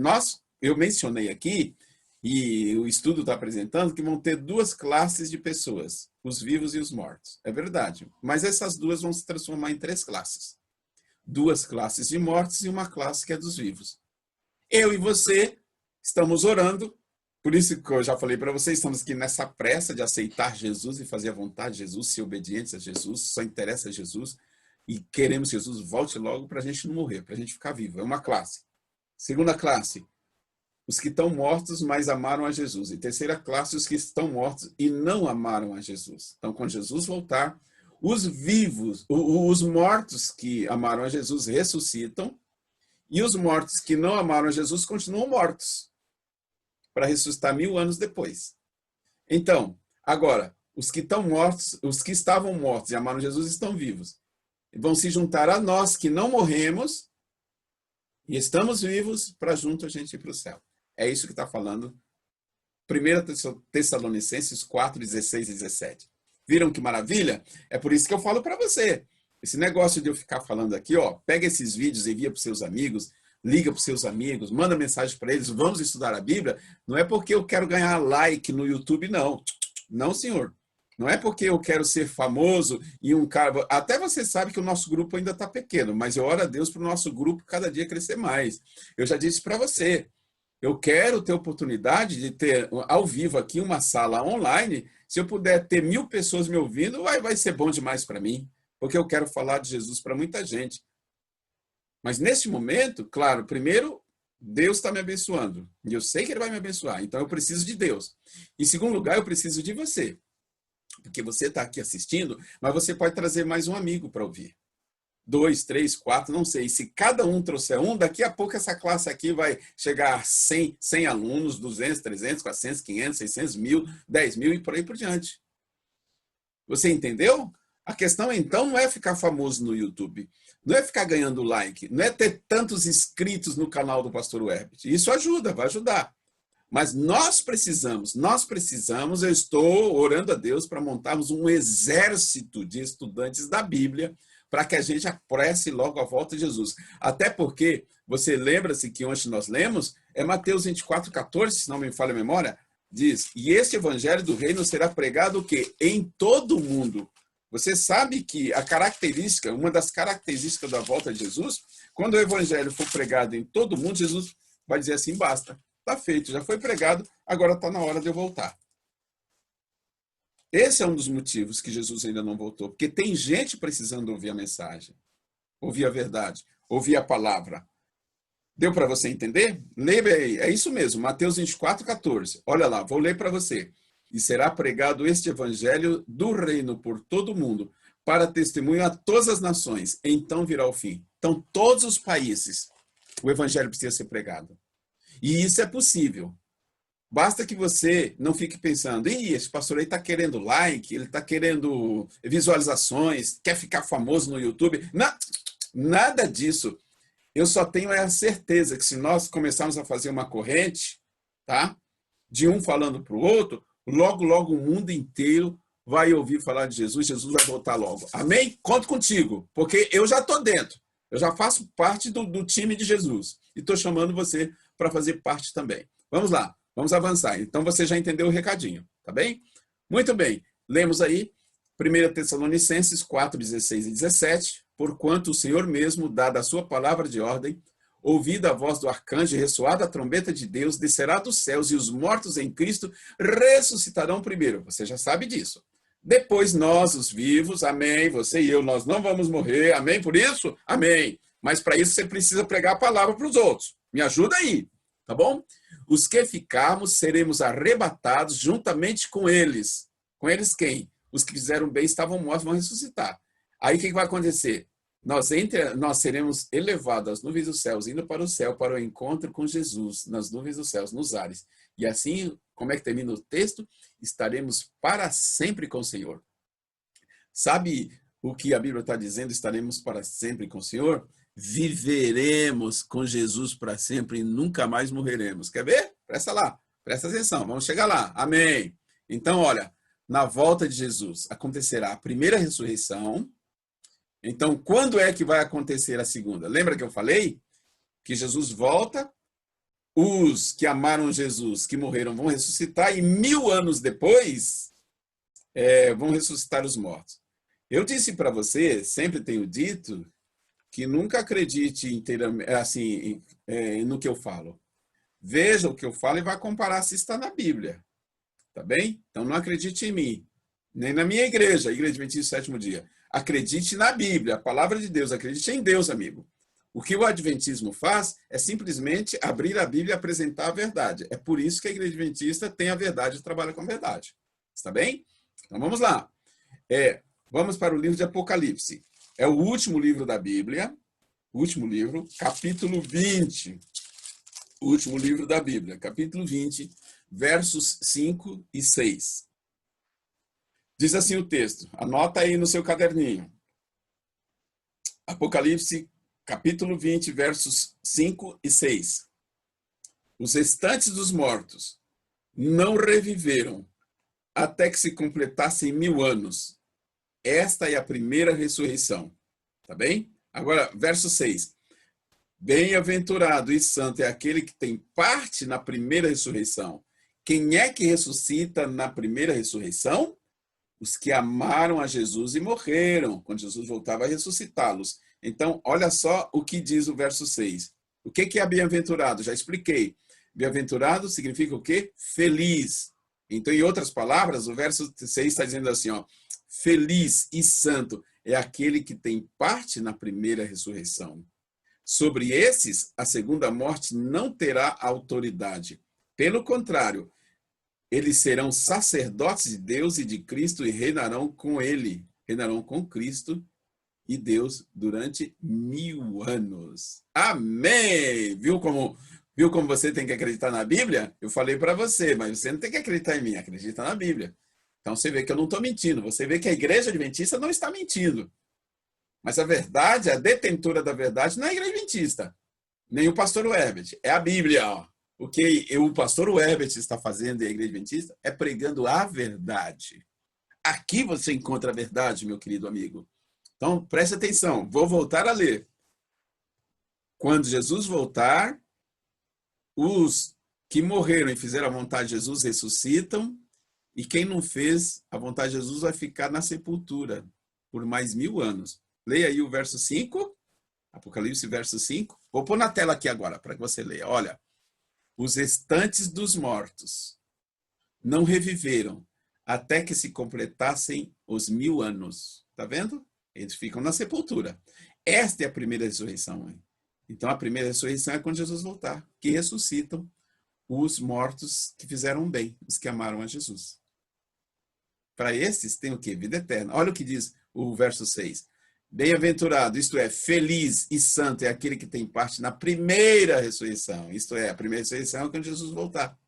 eu mencionei aqui, e o estudo está apresentando, que vão ter duas classes de pessoas, os vivos e os mortos. É verdade. Mas essas duas vão se transformar em três classes. Duas classes de mortos e uma classe que é dos vivos. Eu e você estamos orando, por isso que eu já falei para vocês, estamos aqui nessa pressa de aceitar Jesus e fazer a vontade de Jesus, ser obedientes a Jesus, só interessa a Jesus, e queremos que Jesus volte logo para a gente não morrer, para a gente ficar vivo. É uma classe. Segunda classe, os que estão mortos, mas amaram a Jesus. E terceira classe, os que estão mortos e não amaram a Jesus. Então, quando Jesus voltar, os vivos, os mortos que amaram a Jesus ressuscitam, e os mortos que não amaram a Jesus continuam mortos, para ressuscitar 1000 anos depois. Então, agora, os que estão mortos, os que estavam mortos e amaram Jesus estão vivos. Vão se juntar a nós que não morremos e estamos vivos para junto a gente ir para o céu. É isso que está falando 1 Tessalonicenses 4, 16 e 17. Viram que maravilha? É por isso que eu falo para você. Esse negócio de eu ficar falando aqui, ó, pega esses vídeos, envia para os seus amigos, liga para os seus amigos, manda mensagem para eles, vamos estudar a Bíblia. Não é porque eu quero ganhar like no YouTube, não. Não, senhor. Não é porque eu quero ser famoso e um cara... Até você sabe que o nosso grupo ainda está pequeno, mas eu oro a Deus para o nosso grupo cada dia crescer mais. Eu já disse para você, eu quero ter oportunidade de ter ao vivo aqui uma sala online. Se eu puder ter 1000 pessoas me ouvindo, vai ser bom demais para mim, porque eu quero falar de Jesus para muita gente. Mas neste momento, claro, primeiro, Deus está me abençoando. E eu sei que Ele vai me abençoar, então eu preciso de Deus. Em segundo lugar, eu preciso de você. Porque você está aqui assistindo, mas você pode trazer mais um amigo para ouvir. 2, 3, 4, não sei. Se cada um trouxer um, daqui a pouco essa classe aqui vai chegar a 100 alunos, 200, 300, 400, 500, 600, 1000, 10.000 e por aí por diante. Você entendeu? A questão, então, não é ficar famoso no YouTube, não é ficar ganhando like, não é ter tantos inscritos no canal do Pastor Herbert. Isso ajuda, vai ajudar. Mas nós precisamos, eu estou orando a Deus para montarmos um exército de estudantes da Bíblia para que a gente apresse logo a volta de Jesus. Até porque, você lembra-se que ontem nós lemos, é Mateus 24, 14, se não me falha a memória, diz, e este evangelho do reino será pregado o quê? Em todo o mundo. Você sabe que uma das características da volta de Jesus, quando o evangelho for pregado em todo o mundo, Jesus vai dizer assim, basta, está feito, já foi pregado, agora está na hora de eu voltar. Esse é um dos motivos que Jesus ainda não voltou, porque tem gente precisando ouvir a mensagem, ouvir a verdade, ouvir a palavra. Deu para você entender? Leia aí, é isso mesmo, Mateus 24, 14. Olha lá, vou ler para você. E será pregado este evangelho do reino por todo o mundo, para testemunho a todas as nações. Então virá o fim. Então, todos os países, o evangelho precisa ser pregado. E isso é possível. Basta que você não fique pensando, esse pastor aí está querendo like, ele está querendo visualizações, quer ficar famoso no YouTube. Nada disso. Eu só tenho a certeza que se nós começarmos a fazer uma corrente, tá? De um falando para o outro, logo, logo o mundo inteiro vai ouvir falar de Jesus, Jesus vai voltar logo. Amém? Conto contigo, porque eu já estou dentro. Eu já faço parte do time de Jesus. E estou chamando você para fazer parte também. Vamos lá, vamos avançar. Então você já entendeu o recadinho, tá bem? Muito bem. Lemos aí 1 Tessalonicenses 4, 16 e 17. Porquanto o Senhor mesmo, dada a sua palavra de ordem, ouvida a voz do arcanjo e ressoada a trombeta de Deus, descerá dos céus e os mortos em Cristo ressuscitarão primeiro. Você já sabe disso. Depois nós, os vivos, amém, você e eu, nós não vamos morrer, amém por isso? Amém. Mas para isso você precisa pregar a palavra para os outros. Me ajuda aí, tá bom? Os que ficarmos seremos arrebatados juntamente com eles. Com eles quem? Os que fizeram bem estavam mortos, vão ressuscitar. Aí o que vai acontecer? Nós seremos elevados às nuvens dos céus, indo para o céu, para o encontro com Jesus, nas nuvens dos céus, nos ares. E assim, como é que termina o texto? Estaremos para sempre com o Senhor. Sabe o que a Bíblia está dizendo? Estaremos para sempre com o Senhor? Viveremos com Jesus para sempre e nunca mais morreremos. Quer ver? Presta lá, presta atenção, vamos chegar lá. Amém. Então, olha, na volta de Jesus acontecerá a primeira ressurreição. Então, quando é que vai acontecer a segunda? Lembra que eu falei que Jesus volta, os que amaram Jesus, que morreram, vão ressuscitar, e 1000 anos depois vão ressuscitar os mortos. Eu disse para você, sempre tenho dito, que nunca acredite inteiramente, assim, no que eu falo. Veja o que eu falo e vai comparar se está na Bíblia. Tá bem? Então não acredite em mim, nem na minha igreja, a Igreja Adventista do Sétimo Dia. Acredite na Bíblia, a palavra de Deus, acredite em Deus, amigo. O que o Adventismo faz é simplesmente abrir a Bíblia e apresentar a verdade. É por isso que a Igreja Adventista tem a verdade e trabalha com a verdade. Está bem? Então vamos lá. Vamos para o livro de Apocalipse. É o último livro da Bíblia, último livro, capítulo 20. O último livro da Bíblia, capítulo 20, versos 5 e 6. Diz assim o texto, anota aí no seu caderninho. Apocalipse, capítulo 20, versos 5 e 6. Os restantes dos mortos não reviveram até que se completassem 1000 anos. Esta é a primeira ressurreição. Tá bem? Agora, verso 6. Bem-aventurado e santo é aquele que tem parte na primeira ressurreição. Quem é que ressuscita na primeira ressurreição? Os que amaram a Jesus e morreram. Quando Jesus voltar, vai ressuscitá-los. Então, olha só o que diz o verso 6. O que é bem-aventurado? Já expliquei. Bem-aventurado significa o quê? Feliz. Então, em outras palavras, o verso 6 está dizendo assim, ó, feliz e santo é aquele que tem parte na primeira ressurreição. Sobre esses, a segunda morte não terá autoridade. Pelo contrário, eles serão sacerdotes de Deus e de Cristo e reinarão com ele. Reinarão com Cristo e Deus durante 1000 anos. Amém! Viu como você tem que acreditar na Bíblia? Eu falei para você, mas você não tem que acreditar em mim, acredita na Bíblia. Então você vê que eu não estou mentindo. Você vê que a Igreja Adventista não está mentindo. Mas a verdade, a detentora da verdade, não é a Igreja Adventista, nem o pastor Herbert. É a Bíblia, ó. O que o pastor Herbert está fazendo e a Igreja Adventista é pregando a verdade. Aqui você encontra a verdade, meu querido amigo. Então, preste atenção. Vou voltar a ler. Quando Jesus voltar, os que morreram e fizeram a vontade de Jesus ressuscitam, e quem não fez a vontade de Jesus vai ficar na sepultura por mais 1000 anos. Leia aí o verso 5, Apocalipse, verso 5. Vou pôr na tela aqui agora, para que você leia. Olha, os restantes dos mortos não reviveram até que se completassem os 1000 anos. Tá vendo? Eles ficam na sepultura. Esta é a primeira ressurreição. Hein? Então, a primeira ressurreição é quando Jesus voltar, que ressuscitam os mortos que fizeram bem, os que amaram a Jesus. Para esses tem o quê? Vida eterna. Olha o que diz o verso 6. Bem-aventurado, isto é, feliz e santo é aquele que tem parte na primeira ressurreição. Isto é, a primeira ressurreição é quando Jesus voltar.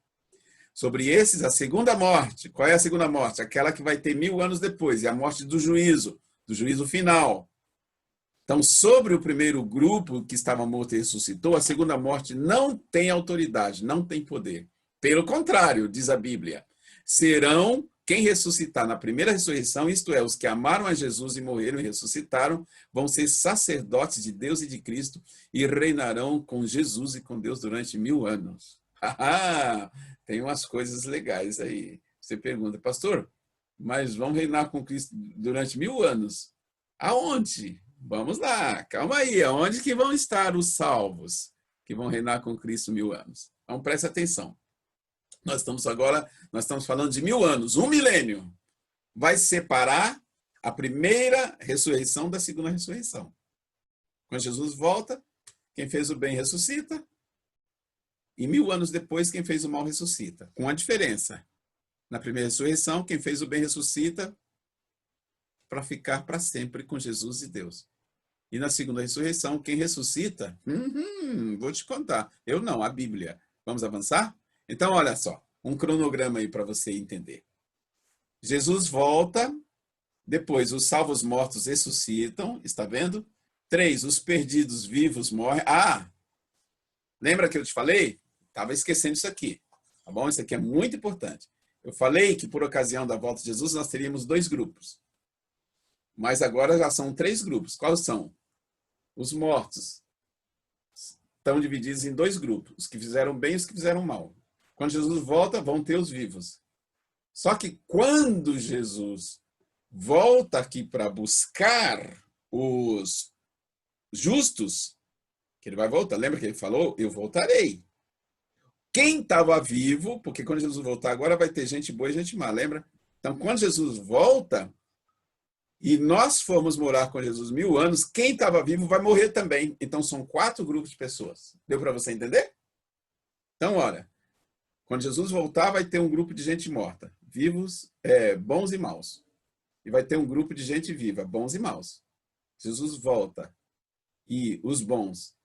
Sobre esses, a segunda morte. Qual é a segunda morte? Aquela que vai ter 1000 anos depois, é a morte do juízo final. Então, sobre o primeiro grupo que estava morto e ressuscitou, a segunda morte não tem autoridade, não tem poder. Pelo contrário, diz a Bíblia, serão quem ressuscitar na primeira ressurreição, isto é, os que amaram a Jesus e morreram e ressuscitaram, vão ser sacerdotes de Deus e de Cristo e reinarão com Jesus e com Deus durante 1000 anos. Tem umas coisas legais aí. Você pergunta, pastor, mas vão reinar com Cristo durante 1000 anos? Aonde? Vamos lá, calma aí. Aonde que vão estar os salvos que vão reinar com Cristo 1000 anos? Então, preste atenção. Nós estamos falando de 1000 anos, um milênio. Vai separar a primeira ressurreição da segunda ressurreição. Quando Jesus volta, quem fez o bem ressuscita. E 1000 anos depois, quem fez o mal ressuscita. Com a diferença. Na primeira ressurreição, quem fez o bem ressuscita para ficar para sempre com Jesus e Deus. E na segunda ressurreição, quem ressuscita, vou te contar. Eu não, a Bíblia. Vamos avançar? Então, olha só, um cronograma aí para você entender. Jesus volta, depois os salvos mortos ressuscitam, está vendo? 3, os perdidos vivos morrem. Lembra que eu te falei? Estava esquecendo isso aqui, tá bom? Isso aqui é muito importante. Eu falei que por ocasião da volta de Jesus nós teríamos 2 grupos. Mas agora já são 3 grupos. Quais são? Os mortos estão divididos em 2 grupos. Os que fizeram bem e os que fizeram mal. Quando Jesus volta, vão ter os vivos. Só que quando Jesus volta aqui para buscar os justos, que ele vai voltar, lembra que ele falou? Eu voltarei. Quem estava vivo, porque quando Jesus voltar agora vai ter gente boa e gente má, lembra? Então, quando Jesus volta e nós formos morar com Jesus 1000 anos, quem estava vivo vai morrer também. Então, são 4 grupos de pessoas. Deu para você entender? Então, olha, quando Jesus voltar, vai ter um grupo de gente morta, vivos, bons e maus. E vai ter um grupo de gente viva, bons e maus. Jesus volta e os bons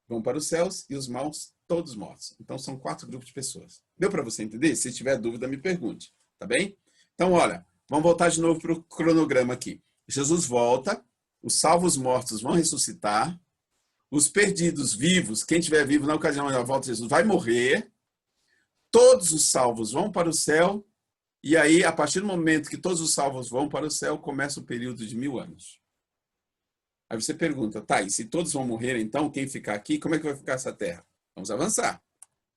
vão para os céus e os maus todos mortos. Então, são 4 grupos de pessoas. Deu para você entender? Se tiver dúvida, me pergunte. Tá bem? Então, olha, vamos voltar de novo para o cronograma aqui. Jesus volta, os salvos mortos vão ressuscitar, os perdidos vivos, quem estiver vivo na ocasião da volta de Jesus vai morrer, todos os salvos vão para o céu, e aí, a partir do momento que todos os salvos vão para o céu, começa o período de 1000 anos. Aí você pergunta, tá, e se todos vão morrer, então, quem ficar aqui, como é que vai ficar essa terra? Vamos avançar.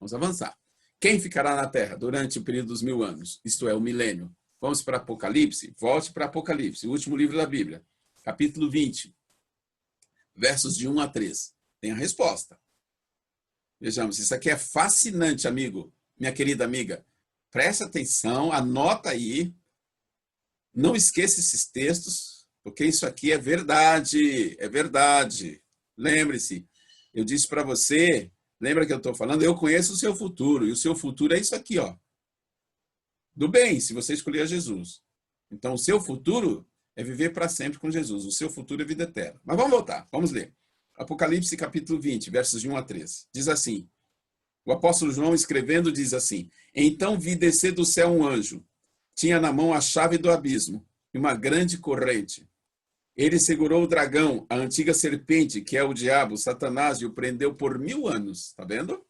Vamos avançar. Quem ficará na terra durante o período dos 1000 anos? Isto é, o milênio. Vamos para Apocalipse? Volte para Apocalipse, o último livro da Bíblia. Capítulo 20, versos de 1 a 3. Tem a resposta. Vejamos, isso aqui é fascinante, amigo, minha querida amiga. Presta atenção, anota aí. Não esqueça esses textos, porque isso aqui é verdade, é verdade. Lembre-se, eu disse para você, lembra que eu estou falando? Eu conheço o seu futuro, e o seu futuro é isso aqui, ó. Do bem, se você escolher Jesus. Então, o seu futuro é viver para sempre com Jesus. O seu futuro é vida eterna. Mas vamos voltar, vamos ler. Apocalipse, capítulo 20, versos de 1 a 3. Diz assim, o apóstolo João escrevendo diz assim, então vi descer do céu um anjo. Tinha na mão a chave do abismo e uma grande corrente. Ele segurou o dragão, a antiga serpente, que é o diabo, Satanás, e o prendeu por 1000 anos. Está vendo?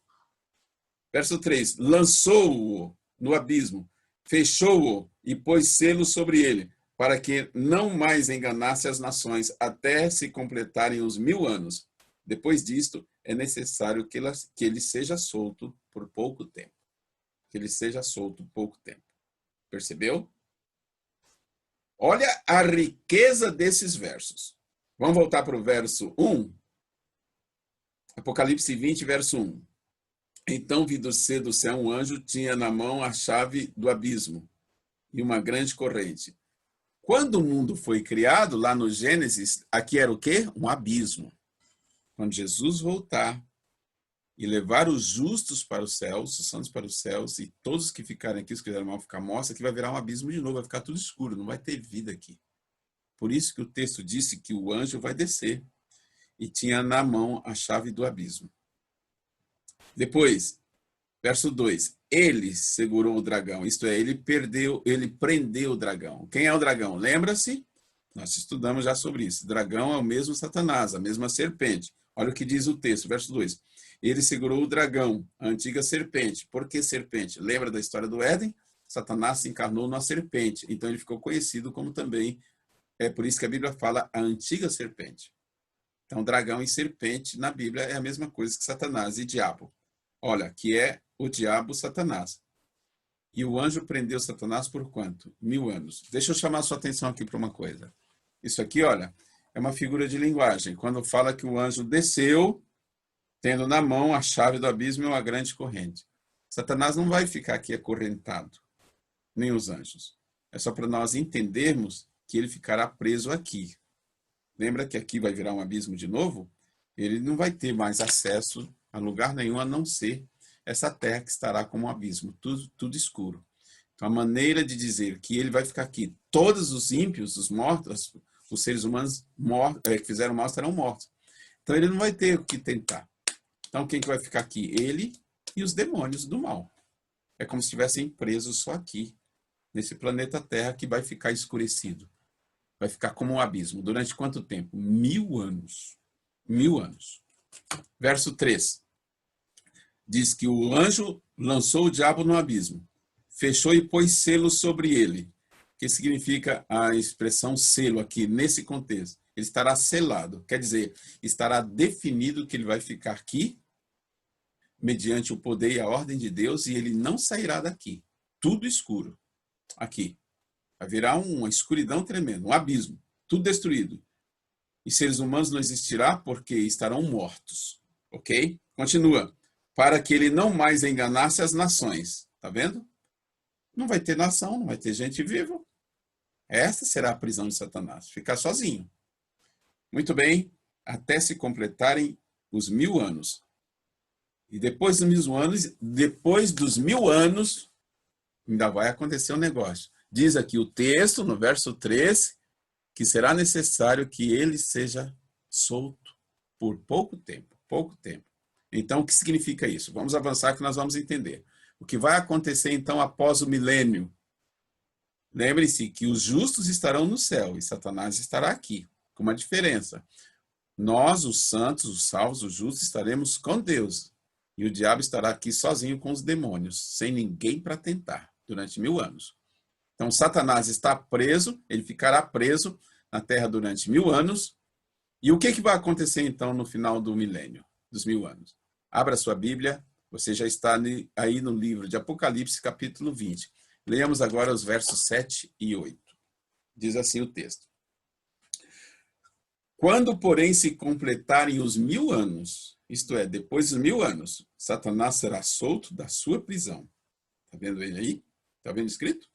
Verso 3. Lançou-o no abismo, fechou-o e pôs selo sobre ele, para que não mais enganasse as nações, até se completarem os 1000 anos. Depois disto, é necessário que ele seja solto por pouco tempo. Que ele seja solto por pouco tempo. Percebeu? Olha a riqueza desses versos. Vamos voltar para o verso 1. Apocalipse 20, verso 1. Então vi descer do céu um anjo, tinha na mão a chave do abismo e uma grande corrente. Quando o mundo foi criado, lá no Gênesis, aqui era o quê? Um abismo. Quando Jesus voltar e levar os justos para os céus, os santos para os céus, e todos que ficarem aqui, os que fizeram mal, ficar mortos, aqui vai virar um abismo de novo, vai ficar tudo escuro, não vai ter vida aqui. Por isso que o texto disse que o anjo vai descer e tinha na mão a chave do abismo. Depois, verso 2. ele segurou o dragão, isto é, ele prendeu o dragão. Quem é o dragão? Lembra-se? Nós estudamos já sobre isso. Dragão é o mesmo Satanás, a mesma serpente. Olha o que diz o texto, verso 2. Ele segurou o dragão, a antiga serpente. Por que serpente? Lembra da história do Éden? Satanás se encarnou na serpente, então ele ficou conhecido como também, é por isso que a Bíblia fala a antiga serpente. Então, dragão e serpente na Bíblia é a mesma coisa que Satanás e diabo. Olha, que é o diabo Satanás. E o anjo prendeu Satanás por quanto? 1000 anos. Deixa eu chamar a sua atenção aqui para uma coisa. Isso aqui, olha, é uma figura de linguagem. Quando fala que o anjo desceu, tendo na mão a chave do abismo e uma grande corrente. Satanás não vai ficar aqui acorrentado, nem os anjos. É só para nós entendermos que ele ficará preso aqui. Lembra que aqui vai virar um abismo de novo? Ele não vai ter mais acesso a lugar nenhum, a não ser essa terra que estará como um abismo, tudo escuro. Então, a maneira de dizer que ele vai ficar aqui, todos os ímpios, os mortos, os seres humanos que fizeram mal estarão mortos. Então, ele não vai ter o que tentar. Então, quem que vai ficar aqui? Ele e os demônios do mal. É como se estivessem presos só aqui, nesse planeta Terra que vai ficar escurecido. Vai ficar como um abismo. Durante quanto tempo? 1000 anos. 1000 anos. Verso 3. Diz que o anjo lançou o diabo no abismo, fechou e pôs selo sobre ele. O que significa a expressão selo aqui, nesse contexto? Ele estará selado. Quer dizer, estará definido que ele vai ficar aqui, mediante o poder e a ordem de Deus, e ele não sairá daqui. Tudo escuro. Aqui. Haverá uma escuridão tremenda, um abismo. Tudo destruído. E seres humanos não existirá porque estarão mortos. Ok? Continua. Para que ele não mais enganasse as nações. Tá vendo? Não vai ter nação, não vai ter gente viva. Essa será a prisão de Satanás. Ficar sozinho. Muito bem. Até se completarem os 1000 anos. E depois dos 1000 anos, ainda vai acontecer um negócio. Diz aqui o texto, no verso 3, que será necessário que ele seja solto por pouco tempo. Pouco tempo. Então, o que significa isso? Vamos avançar que nós vamos entender. O que vai acontecer, então, após o milênio? Lembre-se que os justos estarão no céu e Satanás estará aqui, com uma diferença. Nós, os santos, os salvos, os justos, estaremos com Deus. E o diabo estará aqui sozinho com os demônios, sem ninguém para tentar, durante 1000 anos. Então, Satanás está preso, ele ficará preso na terra durante 1000 anos. E o que vai acontecer, então, no final do milênio, dos 1000 anos? Abra sua Bíblia, você já está aí no livro de Apocalipse, capítulo 20. Leamos agora os versos 7 e 8. Diz assim o texto. Quando, porém, se completarem os 1000 anos, isto é, depois dos 1000 anos, Satanás será solto da sua prisão. Está vendo ele aí? Está vendo escrito?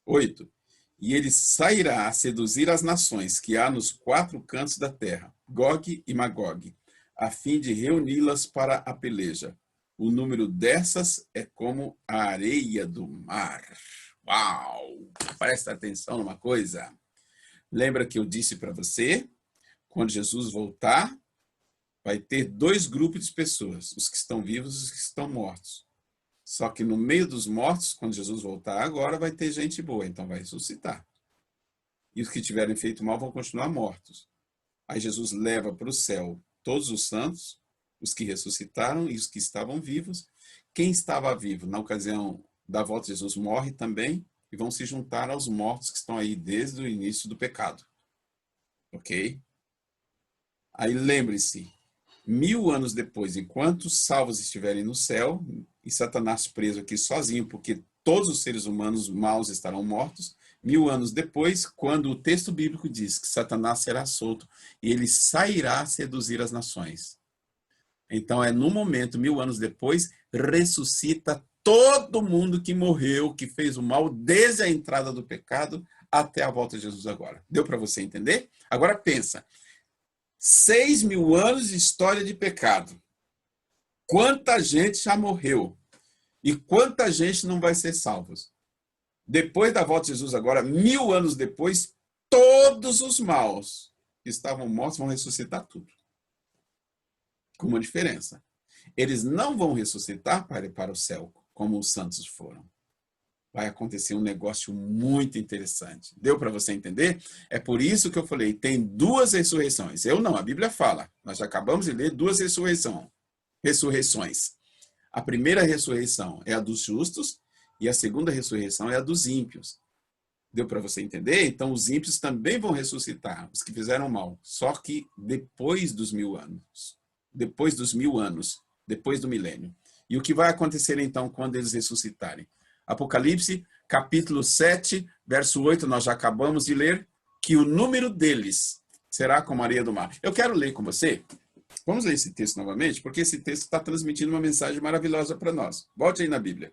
8. E ele sairá a seduzir as nações que há nos 4 cantos da terra, Gog e Magog, a fim de reuni-las para a peleja. O número dessas é como a areia do mar. Uau! Presta atenção numa coisa. Lembra que eu disse para você, quando Jesus voltar, vai ter 2 grupos de pessoas, os que estão vivos e os que estão mortos. Só que no meio dos mortos, quando Jesus voltar agora, vai ter gente boa, então vai ressuscitar. E os que tiverem feito mal vão continuar mortos. Aí Jesus leva para o céu todos os santos, os que ressuscitaram e os que estavam vivos. Quem estava vivo na ocasião da volta de Jesus morre também e vão se juntar aos mortos que estão aí desde o início do pecado. Ok? Aí lembre-se, 1000 anos depois, enquanto os salvos estiverem no céu, e Satanás preso aqui sozinho, porque todos os seres humanos maus estarão mortos, 1000 anos depois, quando o texto bíblico diz que Satanás será solto, e ele sairá a seduzir as nações. Então, é no momento, 1000 anos depois, ressuscita todo mundo que morreu, que fez o mal, desde a entrada do pecado até a volta de Jesus agora. Deu para você entender? Agora pensa. 6.000 anos de história de pecado. Quanta gente já morreu? E quanta gente não vai ser salvos? Depois da volta de Jesus agora, 1000 anos depois, todos os maus que estavam mortos vão ressuscitar tudo. Com uma diferença. Eles não vão ressuscitar para ir para o céu, como os santos foram. Vai acontecer um negócio muito interessante. Deu para você entender? É por isso que eu falei, tem duas ressurreições. Eu não, a Bíblia fala. Nós já acabamos de ler duas ressurreições. A primeira ressurreição é a dos justos e a segunda ressurreição é a dos ímpios. Deu para você entender? Então, os ímpios também vão ressuscitar, os que fizeram mal. Só que depois dos 1000 anos. Depois dos 1000 anos. Depois do milênio. E o que vai acontecer, então, quando eles ressuscitarem? Apocalipse, capítulo 7, verso 8, nós já acabamos de ler, que o número deles será como a areia do mar. Eu quero ler com você. Vamos ler esse texto novamente, porque esse texto está transmitindo uma mensagem maravilhosa para nós. Volte aí na Bíblia.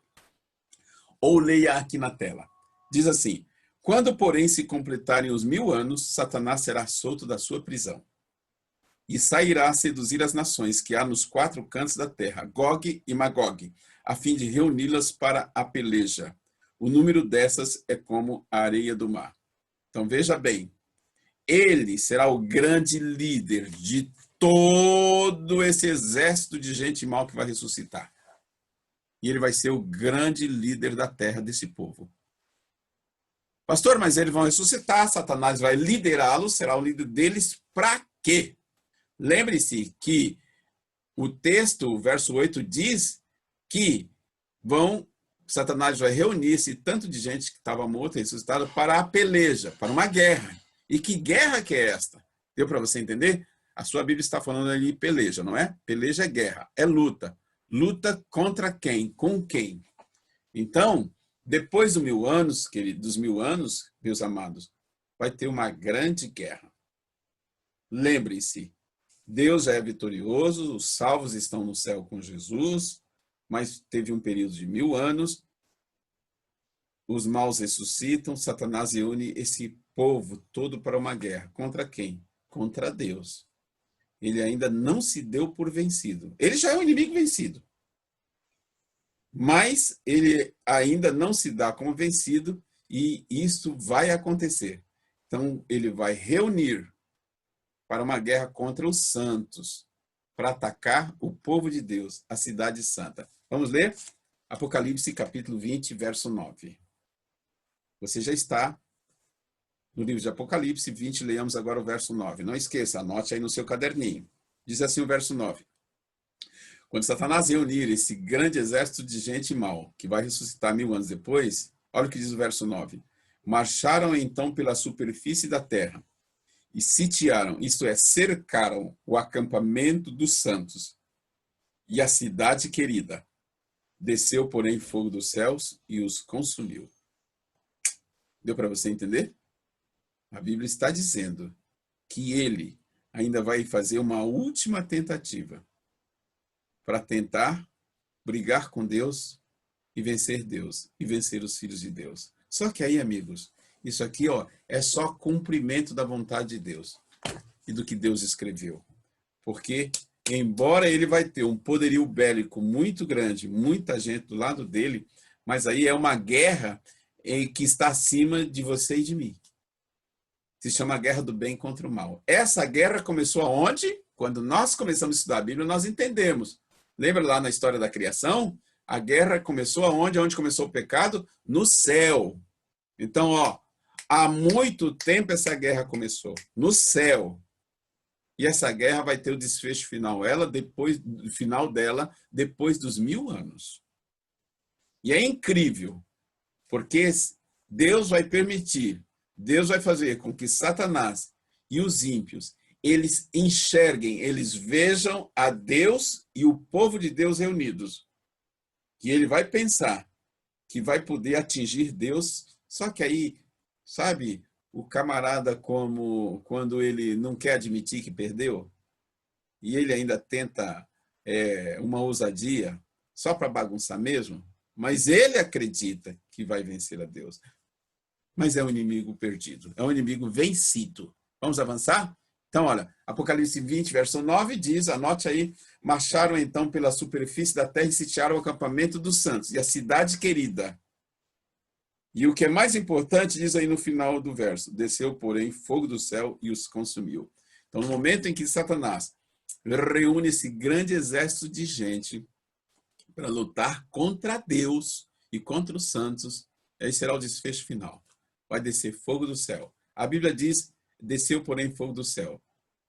Ou leia aqui na tela. Diz assim: quando, porém, se completarem os 1000 anos, Satanás será solto da sua prisão e sairá a seduzir as nações que há nos 4 cantos da terra, Gog e Magog, a fim de reuni-las para a peleja. O número dessas é como a areia do mar. Então veja bem, ele será o grande líder de todo esse exército de gente mal que vai ressuscitar. E ele vai ser o grande líder da terra desse povo. Pastor, mas eles vão ressuscitar, Satanás vai liderá-los, será o líder deles para quê? Lembre-se que o texto, o verso 8, diz que Satanás vai reunir esse tanto de gente que estava morta e ressuscitada para a peleja, para uma guerra. E que guerra que é esta? Deu para você entender? A sua Bíblia está falando ali peleja, não é? Peleja é guerra, é luta. Luta contra quem? Com quem? Então, depois dos 1000 anos, dos 1000 anos, meus amados, vai ter uma grande guerra. Lembre-se, Deus já é vitorioso, os salvos estão no céu com Jesus, mas teve um período de 1000 anos, os maus ressuscitam, Satanás reúne esse povo todo para uma guerra. Contra quem? Contra Deus. Ele ainda não se deu por vencido. Ele já é um inimigo vencido. Mas ele ainda não se dá como vencido e isso vai acontecer. Então, ele vai reunir para uma guerra contra os santos, para atacar o povo de Deus, a cidade santa. Vamos ler? Apocalipse, capítulo 20, verso 9. Você já está no livro de Apocalipse 20, leamos agora o verso 9. Não esqueça, anote aí no seu caderninho. Diz assim o verso 9. Quando Satanás reunir esse grande exército de gente mal, que vai ressuscitar 1000 anos depois, olha o que diz o verso 9. Marcharam então pela superfície da terra e sitiaram, isto é, cercaram o acampamento dos santos e a cidade querida. Desceu, porém, fogo dos céus e os consumiu. Deu para você entender? A Bíblia está dizendo que ele ainda vai fazer uma última tentativa para tentar brigar com Deus e vencer Deus e vencer os filhos de Deus. Só que aí, amigos, isso aqui é só cumprimento da vontade de Deus e do que Deus escreveu. Porque, embora ele vai ter um poderio bélico muito grande, muita gente do lado dele, mas aí é uma guerra que está acima de você e de mim. Se chama a guerra do bem contra o mal. Essa guerra começou aonde? Quando nós começamos a estudar a Bíblia, nós entendemos. Lembra lá na história da criação? A guerra começou aonde? Onde começou o pecado? No céu. Então, há muito tempo essa guerra começou. No céu. E essa guerra vai ter o desfecho final dela depois dos 1000 anos. E é incrível, porque Deus vai permitir, Deus vai fazer com que Satanás e os ímpios, eles enxerguem, eles vejam a Deus e o povo de Deus reunidos. E ele vai pensar que vai poder atingir Deus, só que aí, sabe, o camarada como quando ele não quer admitir que perdeu, e ele ainda tenta uma ousadia, só para bagunçar mesmo, mas ele acredita que vai vencer a Deus. Mas é um inimigo perdido, é um inimigo vencido. Vamos avançar? Então, olha, Apocalipse 20, verso 9 diz, anote aí, marcharam então pela superfície da terra e sitiaram o acampamento dos santos e a cidade querida. E o que é mais importante, diz aí no final do verso, desceu, porém, fogo do céu e os consumiu. Então, no momento em que Satanás reúne esse grande exército de gente para lutar contra Deus e contra os santos. Esse será o desfecho final. Vai descer fogo do céu. A Bíblia diz, desceu, porém, fogo do céu.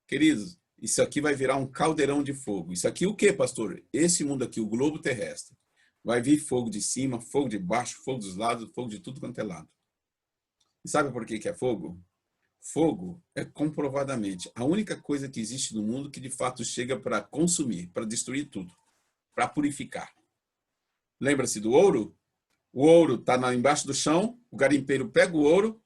Queridos, isso aqui vai virar um caldeirão de fogo. Isso aqui o quê, pastor? Esse mundo aqui, o globo terrestre. Vai vir fogo de cima, fogo de baixo, fogo dos lados, fogo de tudo quanto é lado. E sabe por que é fogo? Fogo é comprovadamente a única coisa que existe no mundo que de fato chega para consumir, para destruir tudo, para purificar. Lembra-se do ouro? O ouro está embaixo do chão, o garimpeiro pega o ouro,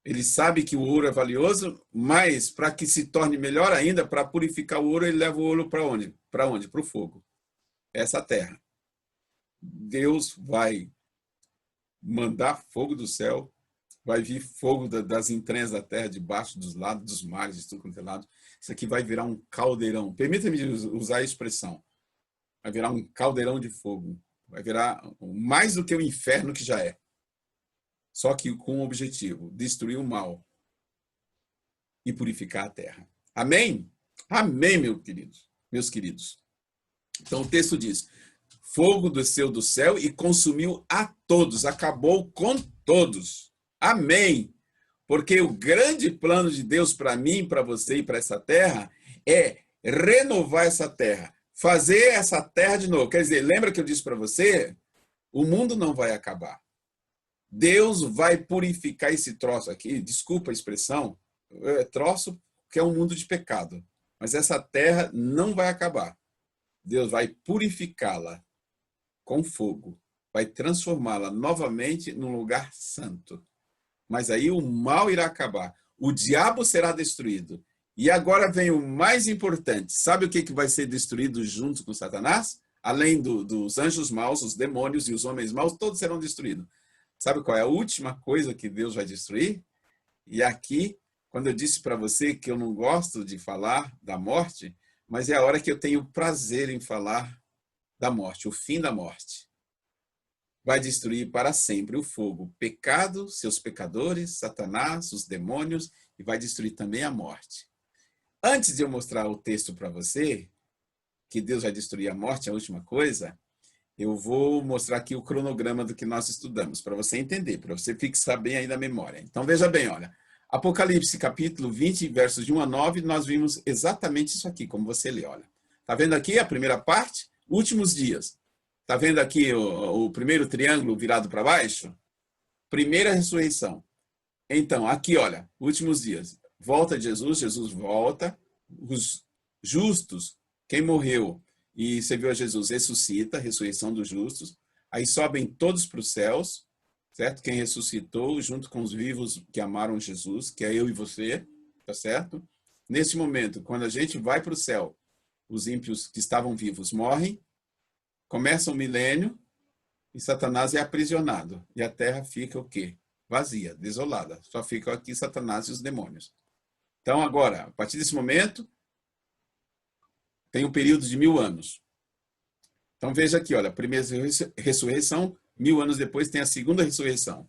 ele sabe que o ouro é valioso, mas para que se torne melhor ainda, para purificar o ouro, ele leva o ouro para onde? Para onde? Para o fogo. Essa terra. Deus vai mandar fogo do céu, vai vir fogo das entranhas da terra, debaixo dos lados dos mares, de tudo quanto é lado. Isso aqui vai virar um caldeirão. Permita-me usar a expressão. Vai virar um caldeirão de fogo. Vai virar mais do que o inferno que já é. Só que com o objetivo, destruir o mal e purificar a terra. Amém? Amém, meus queridos. Então o texto diz, fogo desceu do céu e consumiu a todos, acabou com todos. Amém. Porque o grande plano de Deus para mim, para você e para essa terra é renovar essa terra, fazer essa terra de novo. Quer dizer, lembra que eu disse para você? O mundo não vai acabar. Deus vai purificar esse troço aqui, desculpa a expressão, troço que é um mundo de pecado. Mas essa terra não vai acabar. Deus vai purificá-la com fogo, vai transformá-la novamente num lugar santo. Mas aí o mal irá acabar, o diabo será destruído. E agora vem o mais importante, sabe o que vai ser destruído junto com Satanás? Além dos anjos maus, os demônios e os homens maus, todos serão destruídos. Sabe qual é a última coisa que Deus vai destruir? E aqui, quando eu disse para você que eu não gosto de falar da morte, mas é a hora que eu tenho prazer em falar da morte, o fim da morte. Vai destruir para sempre o fogo, o pecado, seus pecadores, Satanás, os demônios, e vai destruir também a morte. Antes de eu mostrar o texto para você, que Deus vai destruir a morte, a última coisa, eu vou mostrar aqui o cronograma do que nós estudamos, para você entender, para você fixar bem aí na memória. Então, veja bem, olha. Apocalipse, capítulo 20, versos de 1 a 9, nós vimos exatamente isso aqui, como você lê, olha. Está vendo aqui a primeira parte? Últimos dias. Está vendo aqui o primeiro triângulo virado para baixo? Primeira ressurreição. Então, aqui, olha, últimos dias. Volta de Jesus, Jesus volta. Os justos, quem morreu e serviu a Jesus, ressuscita, ressurreição dos justos. Aí sobem todos para os céus, certo? Quem ressuscitou, junto com os vivos que amaram Jesus, que é eu e você, tá certo? Nesse momento, quando a gente vai para o céu, os ímpios que estavam vivos morrem, começa o milênio e Satanás é aprisionado. E a terra fica o quê? Vazia, desolada. Só ficam aqui Satanás e os demônios. Então, agora, a partir desse momento, tem um período de 1000 anos. Então, veja aqui, olha, a primeira ressurreição, 1000 anos depois tem a segunda ressurreição.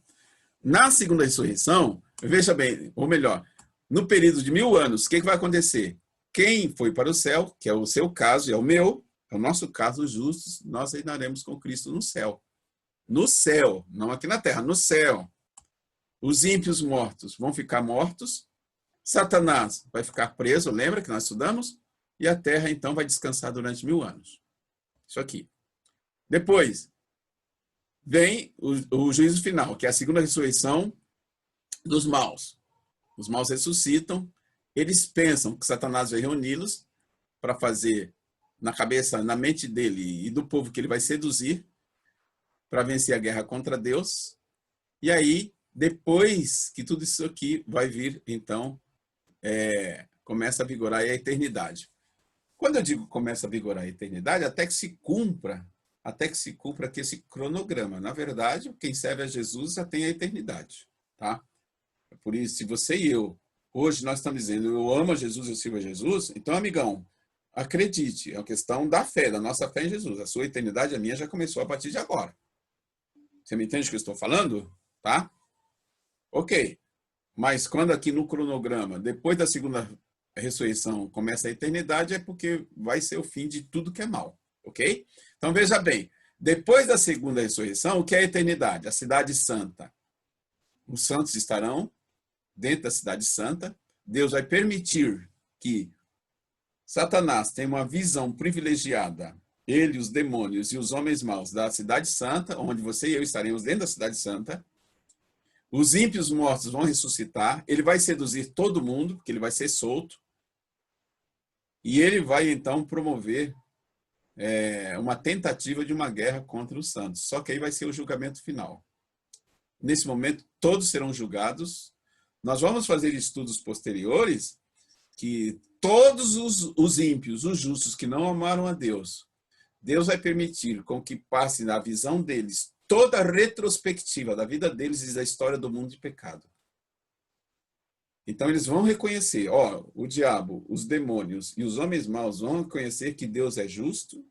Na segunda ressurreição, veja bem, ou melhor, no período de 1000 anos, o que vai acontecer? Quem foi para o céu, que é o seu caso, é o meu, é o nosso caso, os justos, nós reinaremos com Cristo no céu. No céu, não aqui na terra, no céu. Os ímpios mortos vão ficar mortos, Satanás vai ficar preso, lembra que nós estudamos? E a terra, então, vai descansar durante 1000 anos. Isso aqui. Depois, vem o juízo final, que é a segunda ressurreição dos maus. Os maus ressuscitam, eles pensam que Satanás vai reuni-los para fazer na cabeça, na mente dele e do povo que ele vai seduzir para vencer a guerra contra Deus. E aí, depois que tudo isso aqui vai vir, então, começa a vigorar a eternidade. Quando eu digo começa a vigorar a eternidade, até que se cumpra aqui esse cronograma. Na verdade, quem serve a Jesus já tem a eternidade, tá? Por isso, se você e eu, hoje nós estamos dizendo, eu amo a Jesus, eu sirvo a Jesus, então, amigão, acredite, é uma questão da fé, da nossa fé em Jesus. A sua eternidade, a minha, já começou a partir de agora. Você me entende o que eu estou falando? Tá? Ok. Mas quando aqui no cronograma, depois da segunda ressurreição, começa a eternidade, é porque vai ser o fim de tudo que é mal. Ok? Então, veja bem. Depois da segunda ressurreição, o que é a eternidade? A cidade santa. Os santos estarão dentro da cidade santa. Deus vai permitir que Satanás tenha uma visão privilegiada, ele, os demônios e os homens maus da cidade santa, onde você e eu estaremos dentro da cidade santa. Os ímpios mortos vão ressuscitar, ele vai seduzir todo mundo, porque ele vai ser solto, e ele vai então promover uma tentativa de uma guerra contra os santos. Só que aí vai ser o julgamento final. Nesse momento, todos serão julgados. Nós vamos fazer estudos posteriores que todos os ímpios, os justos que não amaram a Deus, Deus vai permitir com que passe na visão deles toda a retrospectiva da vida deles e da história do mundo de pecado. Então eles vão reconhecer, o diabo, os demônios e os homens maus vão reconhecer que Deus é justo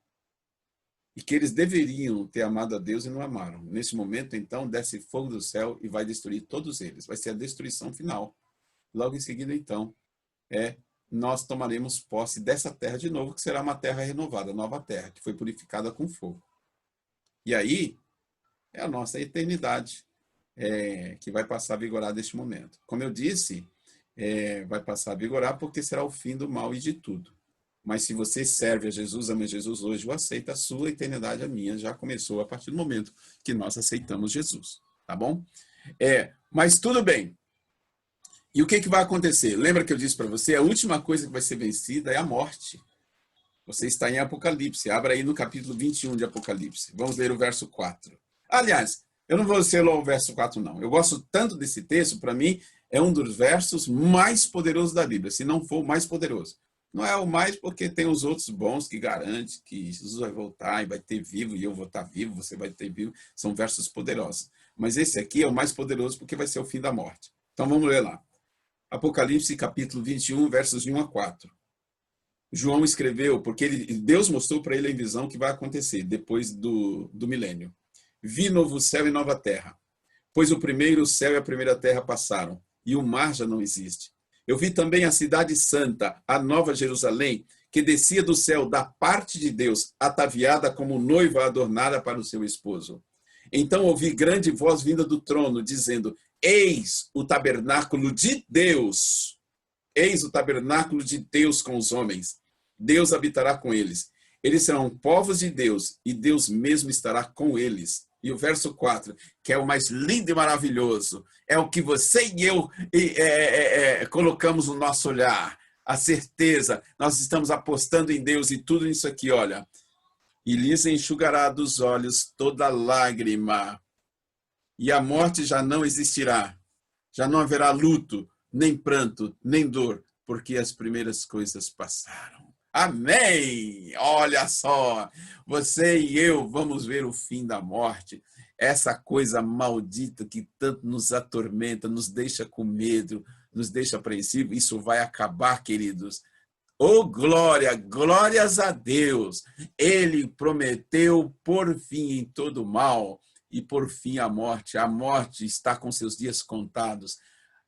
e que eles deveriam ter amado a Deus e não amaram. Nesse momento, então, desce fogo do céu e vai destruir todos eles. Vai ser a destruição final. Logo em seguida, então, nós tomaremos posse dessa terra de novo, que será uma terra renovada, nova terra, que foi purificada com fogo. E aí, é a nossa eternidade que vai passar a vigorar neste momento. Como eu disse, vai passar a vigorar porque será o fim do mal e de tudo. Mas se você serve a Jesus, ama Jesus hoje, o aceita, a sua eternidade, a minha, já começou a partir do momento que nós aceitamos Jesus. Tá bom? Mas tudo bem. E o que vai acontecer? Lembra que eu disse para você? A última coisa que vai ser vencida é a morte. Você está em Apocalipse. Abra aí no capítulo 21 de Apocalipse. Vamos ler o verso 4. Aliás, eu não vou ler o verso 4, não. Eu gosto tanto desse texto, para mim, é um dos versos mais poderosos da Bíblia, se não for o mais poderoso. Não é o mais porque tem os outros bons que garantem que Jesus vai voltar e vai ter vivo, e eu vou estar vivo, você vai ter vivo. São versos poderosos. Mas esse aqui é o mais poderoso porque vai ser o fim da morte. Então vamos ler lá. Apocalipse, capítulo 21, versos de 1 a 4. João escreveu, porque Deus mostrou para ele a visão que vai acontecer depois do milênio. Vi novo céu e nova terra, pois o primeiro céu e a primeira terra passaram, e o mar já não existe. Eu vi também a cidade santa, a nova Jerusalém, que descia do céu da parte de Deus, ataviada como noiva adornada para o seu esposo. Então ouvi grande voz vinda do trono, dizendo: Eis o tabernáculo de Deus. Eis o tabernáculo de Deus com os homens. Deus habitará com eles. Eles serão povos de Deus, e Deus mesmo estará com eles. E o verso 4, que é o mais lindo e maravilhoso, é o que você e eu colocamos no nosso olhar. A certeza, nós estamos apostando em Deus e tudo isso aqui, olha. E lhes enxugará dos olhos toda lágrima. E a morte já não existirá. Já não haverá luto, nem pranto, nem dor, porque as primeiras coisas passaram. Amém! Olha só, você e eu vamos ver o fim da morte. Essa coisa maldita que tanto nos atormenta, nos deixa com medo, nos deixa apreensivos, isso vai acabar, queridos. Oh, glória, glórias a Deus. Ele prometeu por fim em todo mal e por fim a morte. A morte está com seus dias contados.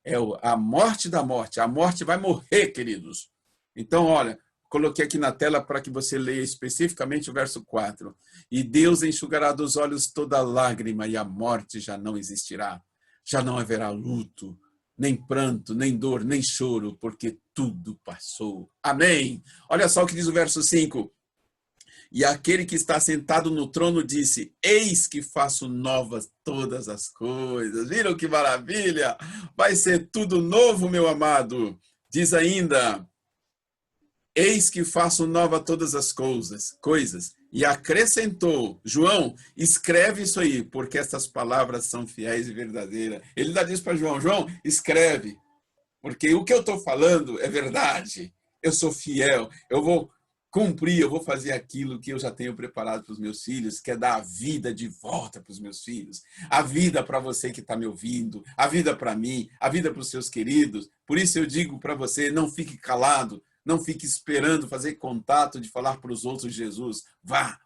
É a morte da morte. A morte vai morrer, queridos. Então, olha, coloquei aqui na tela para que você leia especificamente o verso 4. E Deus enxugará dos olhos toda lágrima e a morte já não existirá. Já não haverá luto, nem pranto, nem dor, nem choro, porque tudo passou. Amém. Olha só o que diz o verso 5. E aquele que está sentado no trono disse: Eis que faço novas todas as coisas. Viram que maravilha? Vai ser tudo novo, meu amado. Diz ainda: Eis que faço nova todas as coisas. E acrescentou: João, escreve isso aí, porque essas palavras são fiéis e verdadeiras. Ele ainda diz para João: João, escreve, porque o que eu estou falando é verdade. Eu sou fiel, eu vou cumprir, eu vou fazer aquilo que eu já tenho preparado para os meus filhos, que é dar a vida de volta para os meus filhos, a vida para você que está me ouvindo, a vida para mim, a vida para os seus queridos. Por isso eu digo para você, não fique calado, não fique esperando fazer contato de falar para os outros de Jesus. Vá,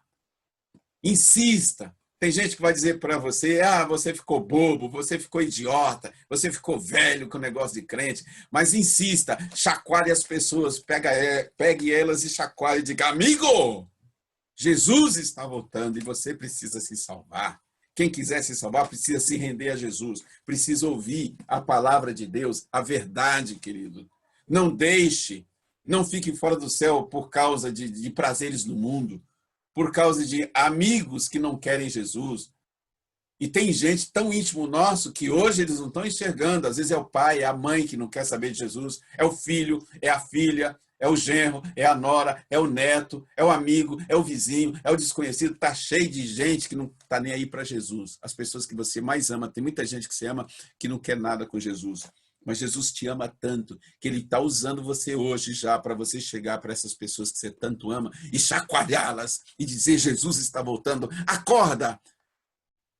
insista. Tem gente que vai dizer para você: você ficou bobo, você ficou idiota, você ficou velho com o negócio de crente. Mas insista, chacoalhe as pessoas, pegue elas e chacoalhe e diga: amigo, Jesus está voltando e você precisa se salvar. Quem quiser se salvar precisa se render a Jesus, precisa ouvir a palavra de Deus, a verdade, querido. Não deixe, não fique fora do céu por causa de prazeres do mundo, por causa de amigos que não querem Jesus. E tem gente tão íntimo nosso que hoje eles não estão enxergando. Às vezes é o pai, é a mãe que não quer saber de Jesus, é o filho, é a filha, é o genro, é a nora, é o neto, é o amigo, é o vizinho, é o desconhecido. Está cheio de gente que não está nem aí para Jesus. As pessoas que você mais ama, tem muita gente que você ama que não quer nada com Jesus. Mas Jesus te ama tanto que ele está usando você hoje já para você chegar para essas pessoas que você tanto ama e chacoalhá-las e dizer: Jesus está voltando, acorda!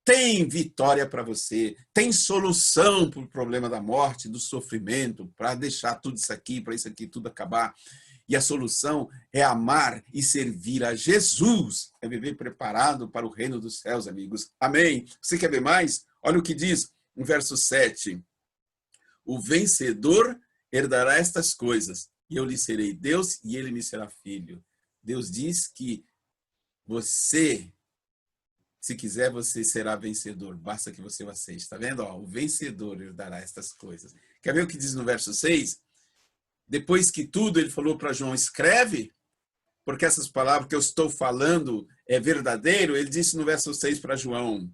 Tem vitória para você, tem solução para o problema da morte, do sofrimento, para deixar tudo isso aqui, para isso aqui tudo acabar. E a solução é amar e servir a Jesus, é viver preparado para o reino dos céus, amigos. Amém? Você quer ver mais? Olha o que diz no verso 7. O vencedor herdará estas coisas, e eu lhe serei Deus e ele me será filho. Deus diz que você, se quiser, você será vencedor. Basta que você o aceite. Está vendo? O vencedor herdará estas coisas. Quer ver o que diz no verso 6? Depois que tudo, ele falou para João: escreve, porque essas palavras que eu estou falando é verdadeiro. Ele disse no verso 6 para João: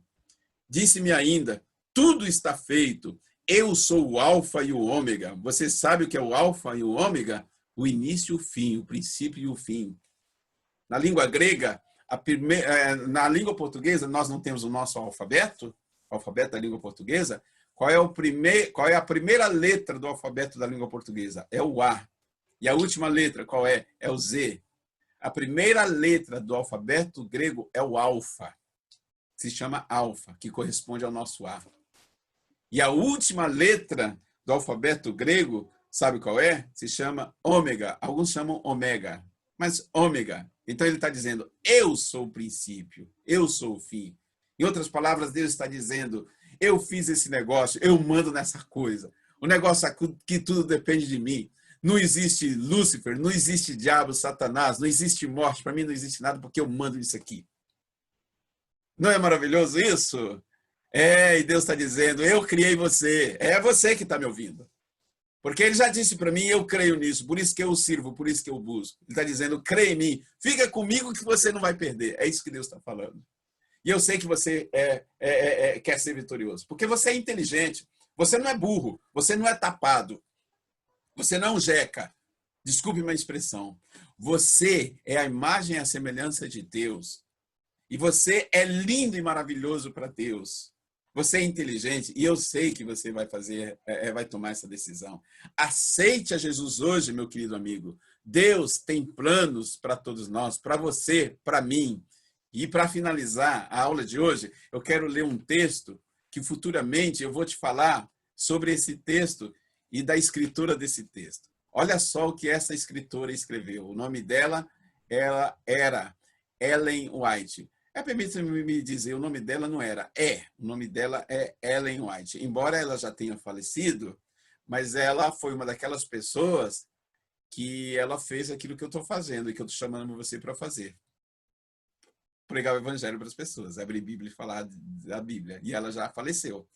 disse-me ainda, tudo está feito. Eu sou o alfa e o ômega. Você sabe o que é o alfa e o ômega? O início e o fim, o princípio e o fim. Na língua grega, na língua portuguesa, nós não temos o nosso alfabeto da língua portuguesa. Qual é a primeira letra do alfabeto da língua portuguesa? É o A. E a última letra, qual é? É o Z. A primeira letra do alfabeto grego é o alfa. Se chama alfa, que corresponde ao nosso A. E a última letra do alfabeto grego, sabe qual é? Se chama ômega. Alguns chamam ômega, mas ômega. Então ele está dizendo: eu sou o princípio, eu sou o fim. Em outras palavras, Deus está dizendo: eu fiz esse negócio, eu mando nessa coisa. O negócio que tudo depende de mim. Não existe Lúcifer, não existe diabo, Satanás, não existe morte. Para mim não existe nada porque eu mando isso aqui. Não é maravilhoso isso? E Deus está dizendo: eu criei você. É você que está me ouvindo. Porque ele já disse para mim: eu creio nisso, por isso que eu o sirvo, por isso que eu o busco. Ele está dizendo: creia em mim, fica comigo que você não vai perder. É isso que Deus está falando. E eu sei que você quer ser vitorioso, porque você é inteligente, você não é burro, você não é tapado, você não é um jeca. Desculpe minha expressão. Você é a imagem e a semelhança de Deus. E você é lindo e maravilhoso para Deus. Você é inteligente e eu sei que você vai vai tomar essa decisão. Aceite a Jesus hoje, meu querido amigo. Deus tem planos para todos nós, para você, para mim. E para finalizar a aula de hoje, eu quero ler um texto que futuramente eu vou te falar sobre esse texto e da escritora desse texto. Olha só o que essa escritora escreveu. O nome dela era Ellen White. Permita-me me dizer, o nome dela não era, o nome dela é Ellen White. Embora ela já tenha falecido, mas ela foi uma daquelas pessoas que ela fez aquilo que eu estou fazendo e que eu estou chamando você para fazer. Pregar o evangelho para as pessoas, abrir a Bíblia e falar da Bíblia. E ela já faleceu.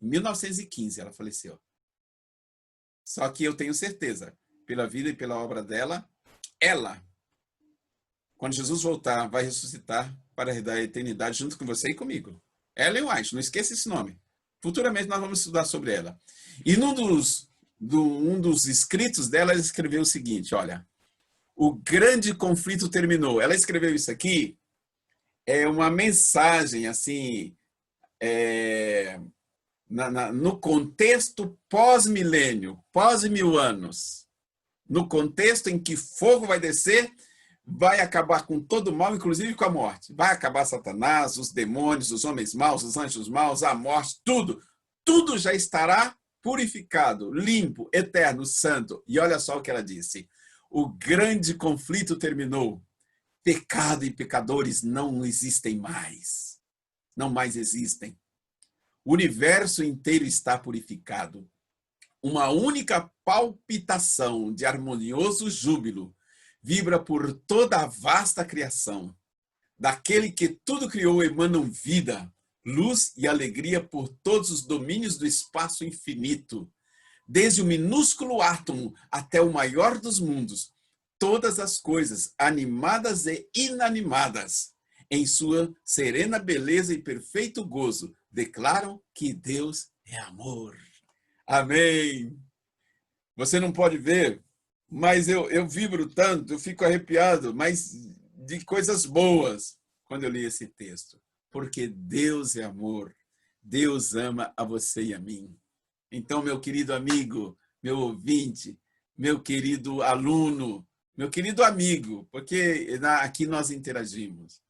Em 1915 ela faleceu. Só que eu tenho certeza, pela vida e pela obra dela, ela, quando Jesus voltar, vai ressuscitar para a eternidade junto com você e comigo. Ellen White, não esqueça esse nome. Futuramente nós vamos estudar sobre ela. E um dos escritos dela, ela escreveu o seguinte: olha, o grande conflito terminou. Ela escreveu isso aqui, é uma mensagem assim, no contexto pós-milênio, pós-1000 anos, no contexto em que fogo vai descer, vai acabar com todo o mal, inclusive com a morte. Vai acabar Satanás, os demônios, os homens maus, os anjos maus, a morte, tudo. Tudo já estará purificado, limpo, eterno, santo. E olha só o que ela disse: o grande conflito terminou. Pecado e pecadores não existem mais. Não mais existem. O universo inteiro está purificado. Uma única palpitação de harmonioso júbilo vibra por toda a vasta criação. daquele que tudo criou emanam vida, luz e alegria por todos os domínios do espaço infinito. Desde o minúsculo átomo até o maior dos mundos, todas as coisas, animadas e inanimadas, em sua serena beleza e perfeito gozo, declaram que Deus é amor. Amém! Você não pode ver, mas eu vibro tanto, eu fico arrepiado, mas de coisas boas quando eu li esse texto. Porque Deus é amor, Deus ama a você e a mim. Então, meu querido amigo, meu ouvinte, meu querido aluno, meu querido amigo, porque aqui nós interagimos.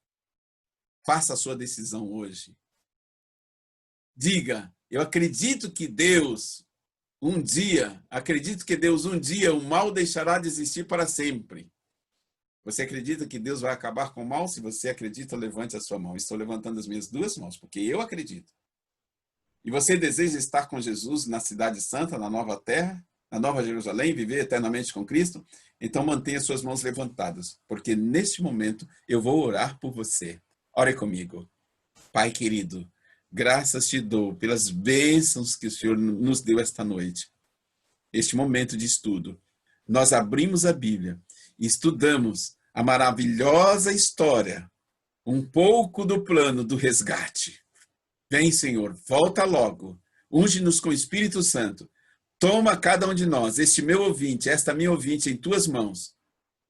Faça a sua decisão hoje. Diga, eu acredito que Deus um dia, o mal deixará de existir para sempre. Você acredita que Deus vai acabar com o mal? Se você acredita, levante a sua mão. Estou levantando as minhas duas mãos, porque eu acredito. E você deseja estar com Jesus na Cidade Santa, na Nova Terra, na Nova Jerusalém, viver eternamente com Cristo? Então mantenha suas mãos levantadas, porque neste momento eu vou orar por você. Ore comigo. Pai querido, graças te dou pelas bênçãos que o Senhor nos deu esta noite. Este momento de estudo. Nós abrimos a Bíblia e estudamos a maravilhosa história, um pouco do plano do resgate. Vem, Senhor, volta logo. Unge-nos com o Espírito Santo. Toma cada um de nós, este meu ouvinte, esta minha ouvinte, em tuas mãos.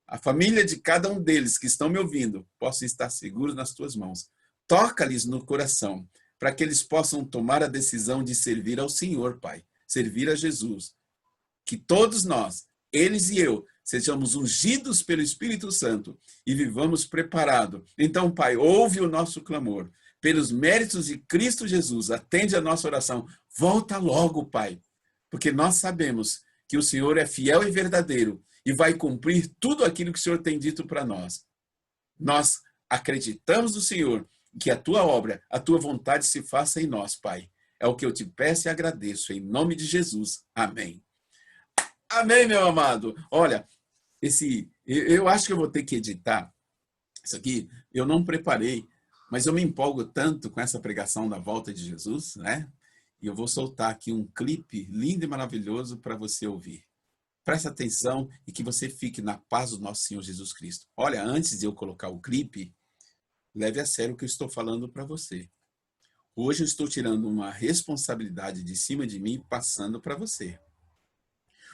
A família de cada um deles que estão me ouvindo, possam estar seguros nas tuas mãos. Toca-lhes no coração, para que eles possam tomar a decisão de servir ao Senhor, Pai. Servir a Jesus. Que todos nós, eles e eu, sejamos ungidos pelo Espírito Santo e vivamos preparados. Então, Pai, ouve o nosso clamor. Pelos méritos de Cristo Jesus, atende a nossa oração. Volta logo, Pai, porque nós sabemos que o Senhor é fiel e verdadeiro e vai cumprir tudo aquilo que o Senhor tem dito para nós. Nós acreditamos no Senhor, que a tua obra, a tua vontade se faça em nós, Pai. É o que eu te peço e agradeço, em nome de Jesus. Amém. Amém, meu amado. Olha, eu acho que eu vou ter que editar isso aqui. Eu não preparei, mas eu me empolgo tanto com essa pregação da volta de Jesus, né? E eu vou soltar aqui um clipe lindo e maravilhoso para você ouvir. Preste atenção e que você fique na paz do nosso Senhor Jesus Cristo. Olha, antes de eu colocar o clipe, leve a sério o que eu estou falando para você. Hoje eu estou tirando uma responsabilidade de cima de mim e passando para você.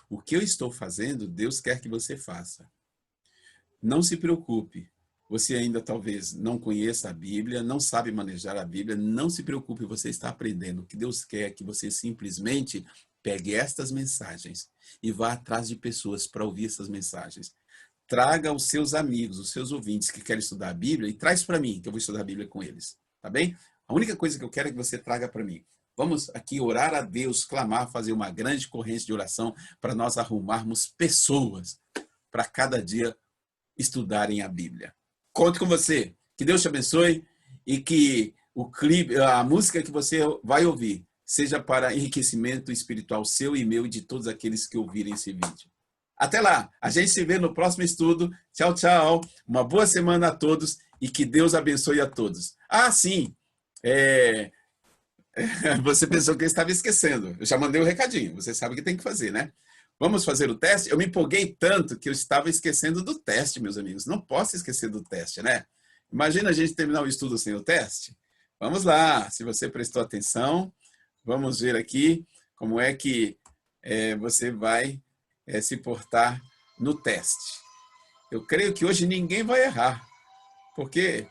O que eu estou fazendo, Deus quer que você faça. Não se preocupe. Você ainda talvez não conheça a Bíblia, não sabe manejar a Bíblia, não se preocupe, você está aprendendo. O que Deus quer é que você simplesmente pegue estas mensagens e vá atrás de pessoas para ouvir essas mensagens. Traga os seus amigos, os seus ouvintes que querem estudar a Bíblia e traz para mim, que eu vou estudar a Bíblia com eles. Tá bem? A única coisa que eu quero é que você traga para mim. Vamos aqui orar a Deus, clamar, fazer uma grande corrente de oração para nós arrumarmos pessoas para cada dia estudarem a Bíblia. Conto com você. Que Deus te abençoe e que o clipe, a música que você vai ouvir seja para enriquecimento espiritual seu e meu e de todos aqueles que ouvirem esse vídeo. Até lá. A gente se vê no próximo estudo. Tchau, tchau. Uma boa semana a todos e que Deus abençoe a todos. Ah, sim. Você pensou que eu estava esquecendo. Eu já mandei o recadinho. Você sabe o que tem que fazer, né? Vamos fazer o teste? Eu me empolguei tanto que eu estava esquecendo do teste, meus amigos. Não posso esquecer do teste, né? Imagina a gente terminar o estudo sem o teste. Vamos lá. Se você prestou atenção, vamos ver aqui como é que você vai se portar no teste. Eu creio que hoje ninguém vai errar, porque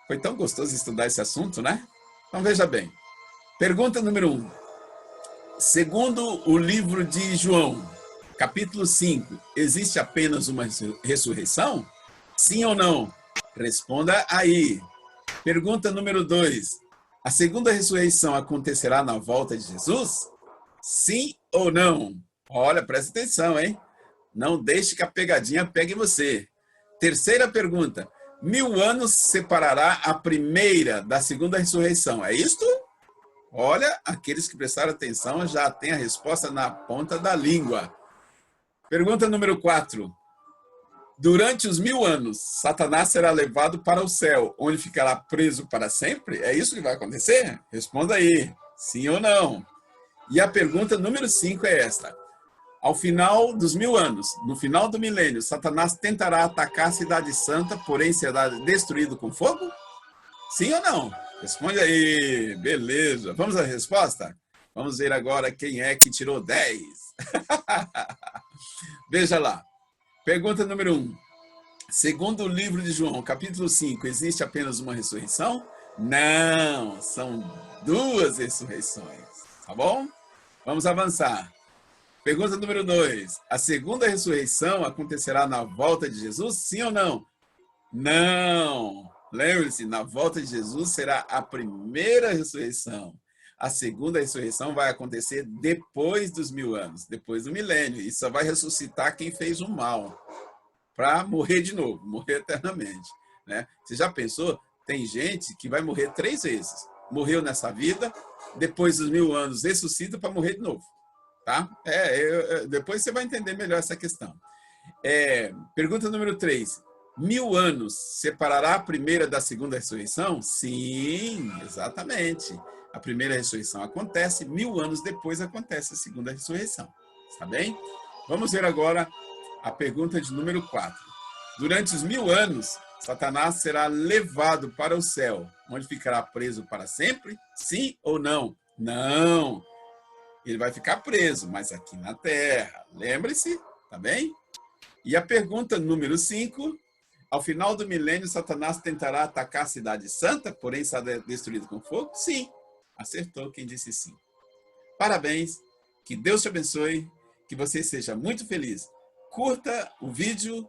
foi tão gostoso estudar esse assunto, né? Então veja bem. Pergunta número 1. Segundo o livro de João, capítulo 5, existe apenas uma ressurreição? Sim ou não? Responda aí. Pergunta número 2. A segunda ressurreição acontecerá na volta de Jesus? Sim ou não? Olha, presta atenção, hein? Não deixe que a pegadinha pegue você. Terceira pergunta. 1000 anos separará a primeira da segunda ressurreição. É isto? Olha, aqueles que prestaram atenção já têm a resposta na ponta da língua. Pergunta número 4. Durante os 1000 anos, Satanás será levado para o céu, onde ficará preso para sempre? É isso que vai acontecer? Responda aí, sim ou não. E a pergunta número 5 é esta. Ao final dos 1000 anos, no final do milênio, Satanás tentará atacar a cidade santa, porém será destruído com fogo? Sim ou não? Responde aí. Beleza. Vamos à resposta? Vamos ver agora quem é que tirou 10. Veja lá. Pergunta número 1. Segundo o livro de João, capítulo 5, existe apenas uma ressurreição? Não, são 2 ressurreições. Tá bom? Vamos avançar. Pergunta número 2. A segunda ressurreição acontecerá na volta de Jesus? Sim ou não? Não. Lembre-se, na volta de Jesus será a primeira ressurreição. A segunda ressurreição vai acontecer depois dos 1000 anos, depois do milênio. E só vai ressuscitar quem fez o mal, para morrer de novo, morrer eternamente. Né? Você já pensou? Tem gente que vai morrer 3 vezes. Morreu nessa vida, depois dos 1000 anos ressuscita para morrer de novo. Tá? Depois você vai entender melhor essa questão. Pergunta número 3. 1000 anos separará a primeira da segunda ressurreição? Sim, exatamente. A primeira ressurreição acontece, 1000 anos depois acontece a segunda ressurreição. Está bem? Vamos ver agora a pergunta de número 4. Durante os 1000 anos, Satanás será levado para o céu, onde ficará preso para sempre? Sim ou não? Não. Ele vai ficar preso, mas aqui na terra. Lembre-se, tá bem? E a pergunta número 5. Ao final do milênio, Satanás tentará atacar a cidade santa, porém será destruído com fogo? Sim. Acertou quem disse sim. Parabéns, que Deus te abençoe, que você seja muito feliz. Curta o vídeo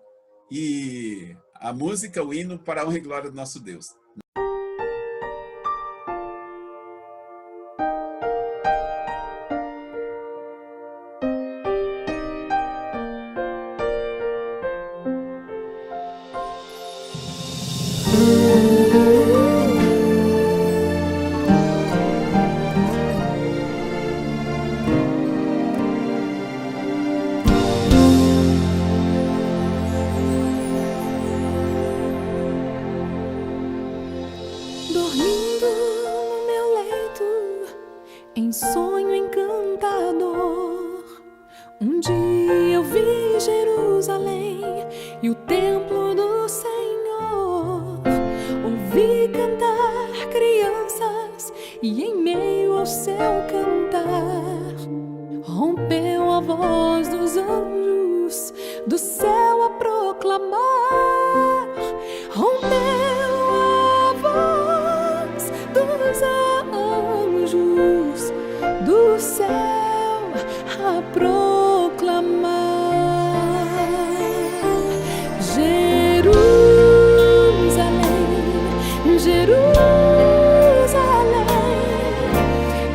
e a música, o hino para a honra e glória do nosso Deus. Dormindo no meu leito, em sonho encantador, um dia eu vi Jerusalém e o templo do Senhor. Ouvi cantar crianças e em meio ao seu cantar rompeu a voz dos anjos do céu a proclamar. Rompeu a voz dos anjos do céu a proclamar. Jerusalém, Jerusalém,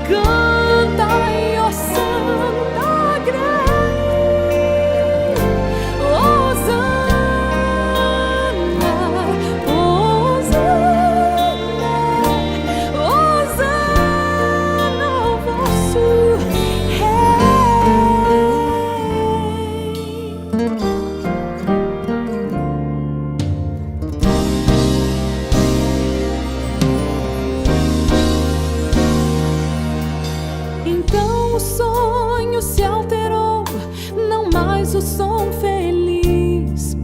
cantai, ó Santa Grey, Hosana, Hosana, Hosana ao vosso Então o sonho se alterou, não mais o som feliz.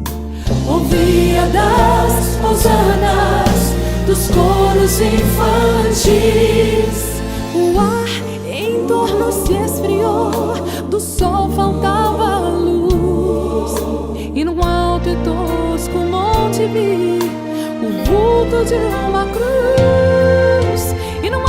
Ouvia das hosanas, dos coros infantis. O ar em torno se esfriou, do sol faltava luz. E num alto e tosco monte vi o vulto de uma cruz. E num